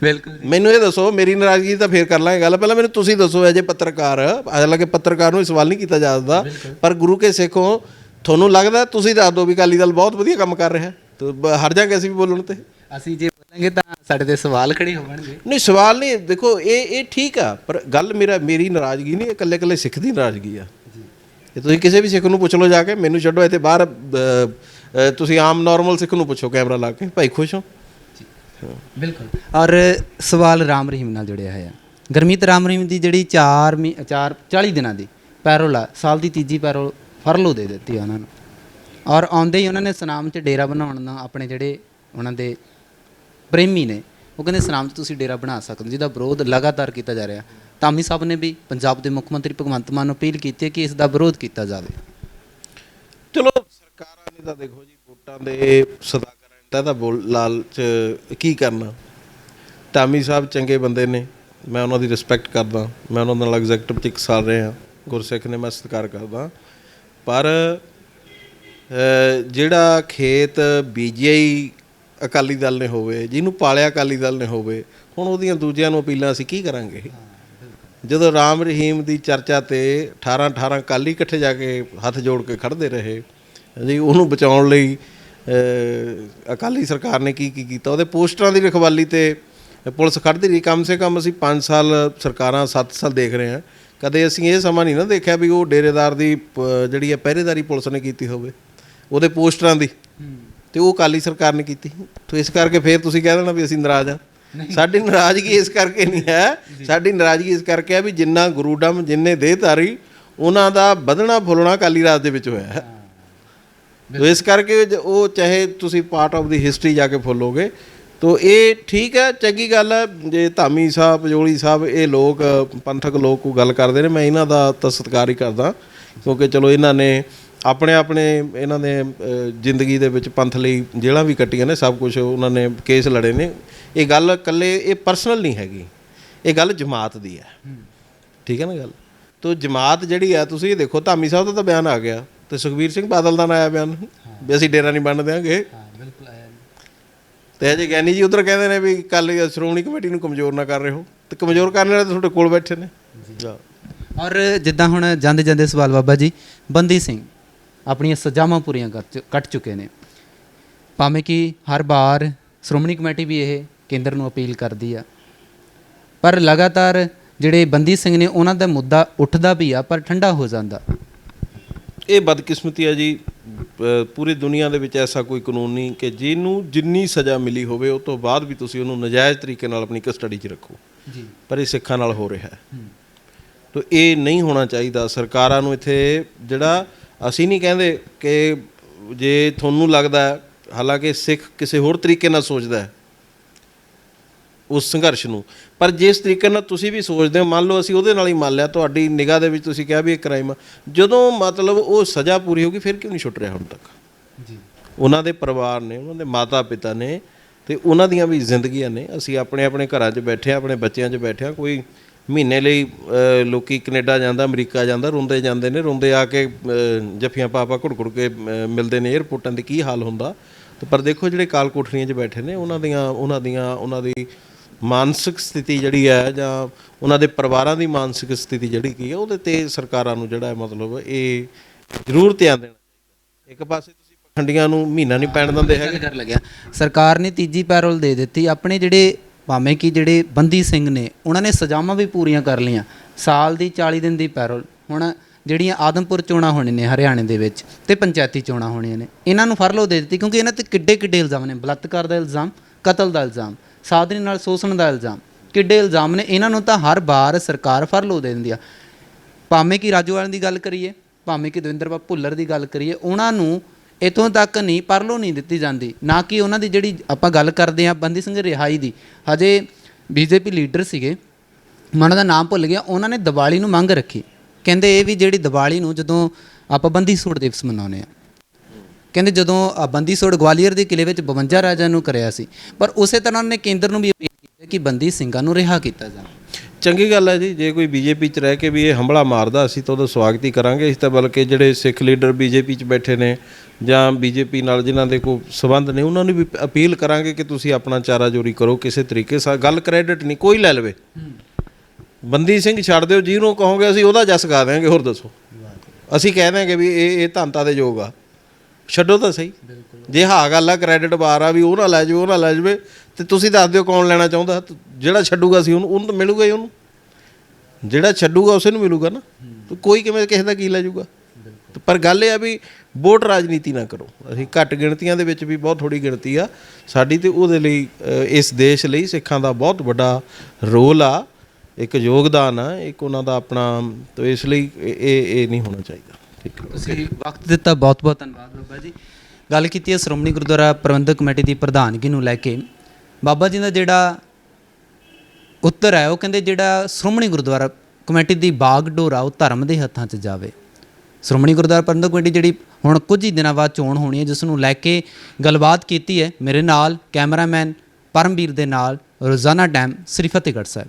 ਬਿਲਕੁਲ। ਮੈਨੂੰ ਇਹ ਦੱਸੋ, ਮੇਰੀ ਨਾਰਾਜ਼ਗੀ ਤਾਂ ਫੇਰ ਕਰ ਲਾਂਗੇ ਗੱਲ, ਪਹਿਲਾਂ ਮੈਨੂੰ ਤੁਸੀਂ ਦੱਸੋ ਐਜ ਏ ਪੱਤਰਕਾਰ। ਹਾਲਾਂਕਿ ਪੱਤਰਕਾਰ ਨੂੰ ਇਹ ਸਵਾਲ ਨਹੀਂ ਕੀਤਾ ਜਾ ਸਕਦਾ, ਪਰ ਗੁਰੂ ਕੇ ਸਿੱਖ ਹੋ, ਤੁਹਾਨੂੰ ਲੱਗਦਾ, ਤੁਸੀਂ ਦੱਸ ਦਿਓ ਵੀ ਅਕਾਲੀ ਦਲ ਬਹੁਤ ਵਧੀਆ ਕੰਮ ਕਰ ਰਿਹਾ, ਤਾਂ ਹਟ ਜਾਵਾਂਗੇ ਅਸੀਂ ਵੀ ਬੋਲਣ 'ਤੇ। ਅਸੀਂ ਜੇ ਬੋਲਾਂਗੇ ਤਾਂ ਸਾਡੇ 'ਤੇ ਸਵਾਲ ਖੜੇ ਹੋਣਗੇ। ਨਹੀਂ, ਸਵਾਲ ਨਹੀਂ। ਦੇਖੋ, ਇਹ ਠੀਕ ਆ, ਪਰ ਗੱਲ ਮੇਰੀ ਨਾਰਾਜ਼ਗੀ ਨਹੀਂ, ਇਕੱਲੇ ਸਿੱਖ ਦੀ ਨਾਰਾਜ਼ਗੀ ਆ। ਇਹ ਤੁਸੀਂ ਕਿਸੇ ਵੀ ਸਿੱਖ ਨੂੰ ਪੁੱਛ ਲਓ ਜਾ ਕੇ, ਮੈਨੂੰ ਛੱਡੋ ਇੱਥੇ ਬਾਹਰ। ਤੁਸੀਂ ਆਮ ਨੋਰਮਲ ਸਿੱਖ ਨੂੰ ਪੁੱਛੋ ਕੈਮਰਾ ਲਾ ਕੇ, ਭਾਈ ਖੁਸ਼ ਹੋ? ਬਿਲਕੁਲ। ਔਰ ਸਵਾਲ ਰਾਮ ਰਹੀਮ ਨਾਲ ਜੁੜਿਆ ਹੋਇਆ। ਗੁਰਮੀਤ ਰਾਮ ਰਹੀਮ ਦੀ ਜਿਹੜੀ 40 ਦਿਨਾਂ ਦੀ ਪੈਰੋਲ ਆ, ਸਾਲ ਦੀ ਤੀਜੀ ਪੈਰੋਲ ਫਰਲੋ ਦੇ ਦਿੱਤੀ ਉਹਨਾਂ ਨੂੰ। ਔਰ ਆਉਂਦੇ ਹੀ ਉਹਨਾਂ ਨੇ ਸੁਨਾਮ 'ਚ ਡੇਰਾ ਬਣਾਉਣ ਦਾ ਆਪਣੇ ਜਿਹੜੇ ਉਹਨਾਂ ਦੇ ਪ੍ਰੇਮੀ ਨੇ ਉਹ ਕਹਿੰਦੇ ਸੁਨਾਮ 'ਚ ਤੁਸੀਂ ਡੇਰਾ ਬਣਾ ਸਕਦੇ ਹੋ, ਜਿਹਦਾ ਵਿਰੋਧ ਲਗਾਤਾਰ ਕੀਤਾ ਜਾ ਰਿਹਾ। ਧਾਮੀ ਸਾਹਿਬ ਨੇ ਵੀ ਪੰਜਾਬ ਦੇ ਮੁੱਖ ਮੰਤਰੀ ਭਗਵੰਤ ਮਾਨ ਨੂੰ ਅਪੀਲ ਕੀਤੀ ਹੈ ਕਿ ਇਸ ਦਾ ਵਿਰੋਧ ਕੀਤਾ ਜਾਵੇ। ਚਲੋ ਸਰਕਾਰਾਂ ਨੇ ਤਾਂ ਦੇਖੋ ਜੀ ਵੋਟਾਂ ਦੇ ਸਦਾਕਰਨ ਦਾ ਲਾਲਚ ਕੀ ਕਰਨਾ। ਧਾਮੀ ਸਾਹਿਬ ਚੰਗੇ ਬੰਦੇ ਨੇ, ਮੈਂ ਉਹਨਾਂ ਦੀ ਰਿਸਪੈਕਟ ਕਰਦਾ, ਮੈਂ ਉਹਨਾਂ ਨਾਲ ਐਗਜ਼ੈਕਟਿਵ 'ਚ 1 ਸਾਲ ਰਿਹਾ, ਗੁਰਸਿੱਖ ਨੇ ਮੈਂ ਸਤਿਕਾਰ ਕਰਦਾ। ਪਰ ਜਿਹੜਾ ਖੇਤ ਬੀਜਿਆ ਹੀ ਅਕਾਲੀ ਦਲ ਨੇ ਹੋਵੇ, ਜਿਹਨੂੰ ਪਾਲਿਆ ਅਕਾਲੀ ਦਲ ਨੇ ਹੋਵੇ, ਹੁਣ ਉਹਦੀਆਂ ਦੂਜਿਆਂ ਨੂੰ ਅਪੀਲਾਂ ਅਸੀਂ ਕੀ ਕਰਾਂਗੇ। ਜਦੋਂ ਰਾਮ ਰਹੀਮ ਦੀ ਚਰਚਾ ਤੇ 18 ਅਕਾਲੀ ਇਕੱਠੇ ਜਾ ਕੇ ਹੱਥ ਜੋੜ ਕੇ ਖੜ੍ਹਦੇ ਰਹੇ ਜੀ, ਉਹਨੂੰ ਬਚਾਉਣ ਲਈ ਅਕਾਲੀ ਸਰਕਾਰ ਨੇ ਕੀ ਕੀਤਾ। ਉਹਦੇ ਪੋਸਟਰਾਂ ਦੀ ਰਖਵਾਲੀ ਤੇ ਪੁਲਿਸ ਖੜ੍ਹਦੀ ਰਹੀ। ਕਮ ਸੇ ਕਮ ਅਸੀਂ 5 ਸਾਲ ਸਰਕਾਰਾਂ 7 ਸਾਲ ਦੇਖ ਰਹੇ ਹਾਂ, ਕਦੇ ਅਸੀਂ ਇਹ ਸਮਾਂ ਨਹੀਂ ਨਾ ਦੇਖਿਆ ਵੀ ਉਹ ਡੇਰੇਦਾਰ ਦੀ ਜਿਹੜੀ ਹੈ ਪਹਿਰੇਦਾਰੀ ਪੁਲਿਸ ਨੇ ਕੀਤੀ ਹੋਵੇ ਉਹਦੇ ਪੋਸਟਰਾਂ ਦੀ, ਤੇ ਉਹ ਅਕਾਲੀ ਸਰਕਾਰ ਨੇ ਕੀਤੀ। ਤਾਂ ਇਸ ਕਰਕੇ ਫਿਰ ਤੁਸੀਂ ਕਹਿ ਦੇਣਾ ਵੀ ਅਸੀਂ ਨਾਰਾਜ਼ ਹਾਂ। ਸਾਡੀ ਨਾਰਾਜ਼ਗੀ ਇਸ ਕਰਕੇ ਨਹੀਂ ਹੈ, ਸਾਡੀ ਨਾਰਾਜ਼ਗੀ ਇਸ ਕਰਕੇ ਹੈ ਵੀ ਜਿੰਨਾ ਗੁਰੂਡਮ ਜਿੰਨੇ ਦੇਹਧਾਰੀ ਉਹਨਾਂ ਦਾ ਵਧਣਾ ਫੁੱਲਣਾ ਅਕਾਲੀ ਰਾਜ ਦੇ ਵਿੱਚ ਹੋਇਆ ਹੈ। ਤੋ ਇਸ ਕਰਕੇ ਉਹ ਚਾਹੇ ਤੁਸੀਂ ਪਾਰਟ ਆਫ ਦੀ ਹਿਸਟਰੀ ਜਾ ਕੇ ਫੁੱਲੋਗੇ ਤੋ ਇਹ ਠੀਕ ਹੈ, ਚੰਗੀ ਗੱਲ ਹੈ। ਜੇ ਧਾਮੀ ਸਾਹਿਬ, ਪਜੋਲੀ ਸਾਹਿਬ, ਇਹ ਲੋਕ ਪੰਥਕ ਲੋਕ ਕੋਈ ਗੱਲ ਕਰਦੇ ਨੇ, ਮੈਂ ਇਹਨਾਂ ਦਾ ਤਾਂ ਸਤਿਕਾਰ ਹੀ ਕਰਦਾ, ਕਿਉਂਕਿ ਚਲੋ ਇਹਨਾਂ ਨੇ ਆਪਣੇ ਇਹਨਾਂ ਨੇ ਜ਼ਿੰਦਗੀ ਦੇ ਵਿੱਚ ਪੰਥ ਲਈ ਜੇਲ੍ਹਾਂ ਵੀ ਕੱਟੀਆਂ ਨੇ, ਸਭ ਕੁਝ ਉਹਨਾਂ ਨੇ ਕੇਸ ਲੜੇ ਨੇ। ਇਹ ਗੱਲ ਇਕੱਲੇ ਇਹ ਪਰਸਨਲ ਨਹੀਂ ਹੈਗੀ, ਇਹ ਗੱਲ ਜਮਾਤ ਦੀ ਹੈ, ਠੀਕ ਹੈ ਨਾ ਗੱਲ। ਤੋ ਜਮਾਤ ਜਿਹੜੀ ਹੈ, ਤੁਸੀਂ ਇਹ ਦੇਖੋ ਧਾਮੀ ਸਾਹਿਬ ਦਾ ਤਾਂ ਬਿਆਨ ਆ ਗਿਆ ਤੇ ਸੁਖਬੀਰ ਸਿੰਘ ਬਾਦਲ ਦਾ ਆਇਆ ਬਿਆਨ ਵੀ ਅਸੀਂ ਡੇਰਾ ਨਹੀਂ ਬੰਨ ਦਿਆਂਗੇ। ਤੇ ਅਜੇ ਗਿਆਨੀ ਜੀ ਉੱਧਰ ਕਹਿੰਦੇ ਨੇ ਵੀ ਕੱਲ ਸ਼੍ਰੋਮਣੀ ਕਮੇਟੀ ਨੂੰ ਕਮਜ਼ੋਰ ਨਾ ਕਰ ਰਹੇ ਹੋ, ਤੇ ਕਮਜ਼ੋਰ ਕਰਨ ਵਾਲੇ ਤੁਹਾਡੇ ਕੋਲ ਬੈਠੇ ਨੇ। ਔਰ ਜਿੱਦਾਂ ਹੁਣ ਜਾਂਦੇ ਜਾਂਦੇ ਸਵਾਲ ਬਾਬਾ ਜੀ, ਬੰਦੀ ਸਿੰਘ ਆਪਣੀਆਂ ਸਜ਼ਾਵਾਂ ਪੂਰੀਆਂ ਕੱਟ ਚੁੱਕੇ ਨੇ, ਭਾਵੇਂ ਕਿ ਹਰ ਵਾਰ ਸ਼੍ਰੋਮਣੀ ਕਮੇਟੀ ਵੀ ਇਹ ਕੇਂਦਰ ਨੂੰ ਅਪੀਲ ਕਰਦੀ ਆ, ਪਰ ਲਗਾਤਾਰ ਜਿਹੜੇ ਬੰਦੀ ਸਿੰਘ ਨੇ ਉਹਨਾਂ ਦਾ ਮੁੱਦਾ ਉੱਠਦਾ ਵੀ ਆ ਪਰ ਠੰਡਾ ਹੋ ਜਾਂਦਾ। ਇਹ ਬਦਕਿਸਮਤੀ ਹੈ ਜੀ, ਪੂਰੀ ਦੁਨੀਆ ਦੇ ਵਿੱਚ ਐਸਾ ਕੋਈ ਕਾਨੂੰਨ ਨਹੀਂ ਕਿ ਜਿਹਨੂੰ ਜਿੰਨੀ ਸਜ਼ਾ ਮਿਲੀ ਹੋਵੇ ਉਹ ਤੋਂ ਬਾਅਦ ਵੀ ਤੁਸੀਂ ਉਹਨੂੰ ਨਜਾਇਜ਼ ਤਰੀਕੇ ਨਾਲ ਆਪਣੀ ਕਸਟਡੀ 'ਚ ਰੱਖੋ ਜੀ, ਪਰ ਇਹ ਸਿੱਖਾਂ ਨਾਲ ਹੋ ਰਿਹਾ ਹੈ। ਤੋ ਇਹ ਨਹੀਂ ਹੋਣਾ ਚਾਹੀਦਾ। ਸਰਕਾਰਾਂ ਨੂੰ ਇੱਥੇ ਜਿਹੜਾ, ਅਸੀਂ ਨਹੀਂ ਕਹਿੰਦੇ ਕਿ ਜੇ ਤੁਹਾਨੂੰ ਲੱਗਦਾ, ਹਾਲਾਂਕਿ ਸਿੱਖ ਕਿਸੇ ਹੋਰ ਤਰੀਕੇ ਨਾਲ ਸੋਚਦਾ ਉਸ ਸੰਘਰਸ਼ ਨੂੰ, ਪਰ ਜਿਸ ਤਰੀਕੇ ਨਾਲ ਤੁਸੀਂ ਵੀ ਸੋਚਦੇ ਹੋ, ਮੰਨ ਲਓ ਅਸੀਂ ਉਹਦੇ ਨਾਲ ਹੀ ਮੰਨ ਲਿਆ, ਤੁਹਾਡੀ ਨਿਗਾਹ ਦੇ ਵਿੱਚ ਤੁਸੀਂ ਕਿਹਾ ਵੀ ਇਹ ਕ੍ਰਾਈਮ ਆ, ਜਦੋਂ ਮਤਲਬ ਉਹ ਸਜ਼ਾ ਪੂਰੀ ਹੋ ਗਈ ਫਿਰ ਕਿਉਂ ਨਹੀਂ ਛੁੱਟ ਰਿਹਾ ਹੁਣ ਤੱਕ ਜੀ। ਉਹਨਾਂ ਦੇ ਪਰਿਵਾਰ ਨੇ, ਉਹਨਾਂ ਦੇ ਮਾਤਾ ਪਿਤਾ ਨੇ, ਤੇ ਉਹਨਾਂ ਦੀਆਂ ਵੀ ਜ਼ਿੰਦਗੀਆਂ ਨੇ। ਅਸੀਂ ਆਪਣੇ ਘਰਾਂ 'ਚ ਬੈਠੇ ਹਾਂ, ਆਪਣੇ ਬੱਚਿਆਂ 'ਚ ਬੈਠੇ ਹਾਂ। ਕੋਈ ਮਹੀਨੇ ਲਈ ਲੋਕੀ ਕੈਨੇਡਾ ਜਾਂਦਾ, ਅਮਰੀਕਾ ਜਾਂਦਾ, ਰੋਂਦੇ ਜਾਂਦੇ ਨੇ, ਰੋਂਦੇ ਆ ਕੇ ਜੱਫੀਆਂ ਪਾ ਘੁੜ ਕੇ ਮਿਲਦੇ ਨੇ ਏਅਰਪੋਰਟਾਂ 'ਤੇ, ਕੀ ਹਾਲ ਹੁੰਦਾ। ਪਰ ਦੇਖੋ ਜਿਹੜੇ ਕਾਲ ਕੋਠਰੀਆਂ 'ਚ ਬੈਠੇ ਨੇ, ਉਹਨਾਂ ਦੀ ਮਾਨਸਿਕ ਸਥਿਤੀ ਜਿਹੜੀ ਹੈ, ਜਾਂ ਉਹਨਾਂ ਦੇ ਪਰਿਵਾਰਾਂ ਦੀ ਮਾਨਸਿਕ ਸਥਿਤੀ ਜਿਹੜੀ ਕੀ ਹੈ, ਉਹਦੇ 'ਤੇ ਸਰਕਾਰਾਂ ਨੂੰ ਜਿਹੜਾ ਮਤਲਬ ਇਹ ਜ਼ਰੂਰ ਧਿਆਨ ਦੇਣਾ ਚਾਹੀਦਾ। ਇੱਕ ਪਾਸੇ ਤੁਸੀਂ ਪਖੰਡੀਆਂ ਨੂੰ ਮਹੀਨਾ ਨਹੀਂ ਪੈਣ ਦਿੰਦੇ ਹੈਗੇ। ਕਰ ਲੱਗਿਆ ਸਰਕਾਰ ਨੇ ਤੀਜੀ ਪੈਰੋਲ ਦੇ ਦਿੱਤੀ ਆਪਣੇ ਜਿਹੜੇ, ਭਾਵੇਂ ਕਿ ਜਿਹੜੇ ਬੰਦੀ ਸਿੰਘ ਨੇ ਉਹਨਾਂ ਨੇ ਸਜ਼ਾਵਾਂ ਵੀ ਪੂਰੀਆਂ ਕਰ ਲਈਆਂ, ਸਾਲ ਦੀ 40 ਦਿਨ ਦੀ ਪੈਰੋਲ। ਹੁਣ ਜਿਹੜੀਆਂ ਆਦਮਪੁਰ ਚੋਣਾਂ ਹੋਣੀਆਂ ਨੇ ਹਰਿਆਣੇ ਦੇ ਵਿੱਚ ਤੇ ਪੰਚਾਇਤੀ ਚੋਣਾਂ ਹੋਣੀਆਂ ਨੇ, ਇਹਨਾਂ ਨੂੰ ਫਰਲੋ ਦੇ ਦਿੱਤੀ, ਕਿਉਂਕਿ ਇਹਨਾਂ 'ਤੇ ਕਿੱਡੇ ਇਲਜ਼ਾਮ ਨੇ, ਬਲਾਤਕਾਰ ਦਾ ਇਲਜ਼ਾਮ, ਕਤਲ ਦਾ ਇਲਜ਼ਾਮ, ਸਾਧਨੀ ਨਾਲ ਸ਼ੋਸ਼ਣ ਦਾ ਇਲਜ਼ਾਮ, ਕਿੱਡੇ ਇਲਜ਼ਾਮ ਨੇ। ਇਹਨਾਂ ਨੂੰ ਤਾਂ ਹਰ ਵਾਰ ਸਰਕਾਰ ਫਰਲੋ ਦੇ ਦਿੰਦੀ ਆ। ਭਾਵੇਂ ਕਿ ਰਾਜੋਵਾਲ ਦੀ ਗੱਲ ਕਰੀਏ, ਭਾਵੇਂ ਕਿ ਦਵਿੰਦਰ ਬਾਬੂ ਭੁੱਲਰ ਦੀ ਗੱਲ ਕਰੀਏ, ਉਹਨਾਂ ਨੂੰ ਇੱਥੋਂ ਤੱਕ ਨਹੀਂ ਪਰਲੋ ਨਹੀਂ ਦਿੱਤੀ ਜਾਂਦੀ। ਨਾ ਕਿ ਉਹਨਾਂ ਦੀ ਜਿਹੜੀ ਆਪਾਂ ਗੱਲ ਕਰਦੇ ਹਾਂ ਬੰਦੀ ਸਿੰਘ ਰਿਹਾਈ ਦੀ, ਹਜੇ ਬੀਜੇਪੀ ਲੀਡਰ ਸੀਗੇ, ਮੈਂ ਉਹਨਾਂ ਦਾ ਨਾਮ ਭੁੱਲ ਗਿਆ, ਉਹਨਾਂ ਨੇ ਦੀਵਾਲੀ ਨੂੰ ਮੰਗ ਰੱਖੀ, ਕਹਿੰਦੇ ਇਹ ਵੀ ਜਿਹੜੀ ਦੀਵਾਲੀ ਨੂੰ ਜਦੋਂ ਆਪਾਂ ਬੰਦੀ ਛੋੜ ਦਿਵਸ ਮਨਾਉਂਦੇ ਹਾਂ, ਕਹਿੰਦੇ ਜਦੋਂ ਬੰਦੀ ਛੋੜ ਗਵਾਲੀਅਰ ਦੇ ਕਿਲੇ ਵਿੱਚ 52 ਰਾਜਿਆਂ ਨੂੰ ਕਰਿਆ ਸੀ, ਪਰ ਉਸੇ ਤਰ੍ਹਾਂ ਉਹਨੇ ਕੇਂਦਰ ਨੂੰ ਵੀ ਅਪੀਲ ਕੀਤੀ ਕਿ ਬੰਦੀ ਸਿੰਘਾਂ ਨੂੰ ਰਿਹਾ ਕੀਤਾ ਜਾਵੇ। ਚੰਗੀ ਗੱਲ ਹੈ ਜੀ, ਜੇ ਕੋਈ ਬੀਜੇਪੀ 'ਚ ਰਹਿ ਕੇ ਵੀ ਇਹ ਹਮਲਾ ਮਾਰਦਾ, ਅਸੀਂ ਤਾਂ ਉਹਦਾ ਸਵਾਗਤ ਹੀ ਕਰਾਂਗੇ। ਇਸ ਤਾਂ ਬਲਕਿ ਜਿਹੜੇ ਸਿੱਖ ਲੀਡਰ ਬੀਜੇਪੀ 'ਚ ਬੈਠੇ ਨੇ ਜਾਂ ਬੀਜੇਪੀ ਨਾਲ ਜਿਨ੍ਹਾਂ ਦੇ ਕੋਈ ਸੰਬੰਧ ਨੇ, ਉਹਨਾਂ ਨੂੰ ਵੀ ਅਪੀਲ ਕਰਾਂਗੇ ਕਿ ਤੁਸੀਂ ਆਪਣਾ ਚਾਰਾਜੋਰੀ ਕਰੋ ਕਿਸੇ ਤਰੀਕੇ। ਗੱਲ ਕ੍ਰੈਡਿਟ ਨਹੀਂ ਕੋਈ ਲੈ ਲਵੇ, ਬੰਦੀ ਸਿੰਘ ਛੱਡ ਦਿਓ, ਜਿਹਨੂੰ ਕਹੋਗੇ ਅਸੀਂ ਉਹਦਾ ਜਸ ਗਾ ਦਿਆਂਗੇ। ਹੋਰ ਦੱਸੋ, ਅਸੀਂ ਕਹਿ ਦਿਆਂਗੇ ਵੀ ਇਹ ਧੰਤਾ ਦੇ ਯੋਗ ਆ, ਛੱਡੋ ਤਾਂ ਸਹੀ। ਜੇ ਹਾਂ ਗੱਲ ਆ ਕ੍ਰੈਡਿਟ ਬਾਰ ਆ ਵੀ ਉਹ ਨਾ ਲੈ ਜਾਵੇ, ਉਹ ਨਾ ਲੈ ਜਾਵੇ, ਤੇ ਤੁਸੀਂ ਦੱਸ ਦਿਓ ਕੌਣ ਲੈਣਾ ਚਾਹੁੰਦਾ। ਜਿਹੜਾ ਛੱਡੂਗਾ ਸੀ ਉਹਨੂੰ ਤਾਂ ਮਿਲੂਗਾ ਹੀ, ਉਹਨੂੰ ਜਿਹੜਾ ਛੱਡੂਗਾ ਉਸੇ ਨੂੰ ਮਿਲੂਗਾ ਨਾ। ਕੋਈ ਕਿਵੇਂ ਕਿਸੇ ਦਾ ਕੀ ਲੈ ਜਾਊਗਾ। ਪਰ ਗੱਲ ਇਹ ਆ ਵੀ ਵੋਟ ਰਾਜਨੀਤੀ ਨਾ ਕਰੋ। ਅਸੀਂ ਘੱਟ ਗਿਣਤੀਆਂ ਦੇ ਵਿੱਚ ਵੀ ਬਹੁਤ ਥੋੜ੍ਹੀ ਗਿਣਤੀ ਆ ਸਾਡੀ, ਤੇ ਉਹਦੇ ਲਈ ਇਸ ਦੇਸ਼ ਲਈ ਸਿੱਖਾਂ ਦਾ ਬਹੁਤ ਵੱਡਾ ਰੋਲ ਆ, ਇੱਕ ਯੋਗਦਾਨ ਆ, ਇੱਕ ਉਹਨਾਂ ਦਾ ਆਪਣਾ। ਤਾਂ ਇਸ ਲਈ ਇਹ ਨਹੀਂ ਹੋਣਾ ਚਾਹੀਦਾ। ਠੀਕ ਹੈ, ਤੁਸੀਂ ਵਕਤ ਦਿੱਤਾ, ਬਹੁਤ ਬਹੁਤ ਧੰਨਵਾਦ ਬਾਬਾ ਜੀ। ਗੱਲ ਕੀਤੀ ਹੈ ਸ਼੍ਰੋਮਣੀ ਗੁਰਦੁਆਰਾ ਪ੍ਰਬੰਧਕ ਕਮੇਟੀ ਦੀ ਪ੍ਰਧਾਨਗੀ ਨੂੰ ਲੈ ਕੇ। ਬਾਬਾ ਜੀ ਦਾ ਜਿਹੜਾ ਉੱਤਰ ਹੈ ਉਹ ਕਹਿੰਦੇ ਜਿਹੜਾ ਸ਼੍ਰੋਮਣੀ ਗੁਰਦੁਆਰਾ ਕਮੇਟੀ ਦੀ ਬਾਗਡੋਰ ਆ ਉਹ ਧਰਮ ਦੇ ਹੱਥਾਂ 'ਚ ਜਾਵੇ। ਸ਼੍ਰੋਮਣੀ ਗੁਰਦੁਆਰਾ ਪ੍ਰਬੰਧਕ ਕਮੇਟੀ ਜਿਹੜੀ ਹੁਣ ਕੁਝ ਹੀ ਦਿਨਾਂ ਬਾਅਦ ਚੋਣ ਹੋਣੀ ਹੈ, ਜਿਸ ਨੂੰ ਲੈ ਕੇ ਗੱਲਬਾਤ ਕੀਤੀ ਹੈ ਮੇਰੇ ਨਾਲ ਕੈਮਰਾਮੈਨ ਪਰਮਵੀਰ ਦੇ ਨਾਲ। ਰੋਜ਼ਾਨਾ ਟਾਈਮ, ਸ੍ਰੀ ਫਤਿਹਗੜ੍ਹ ਸਾਹਿਬ।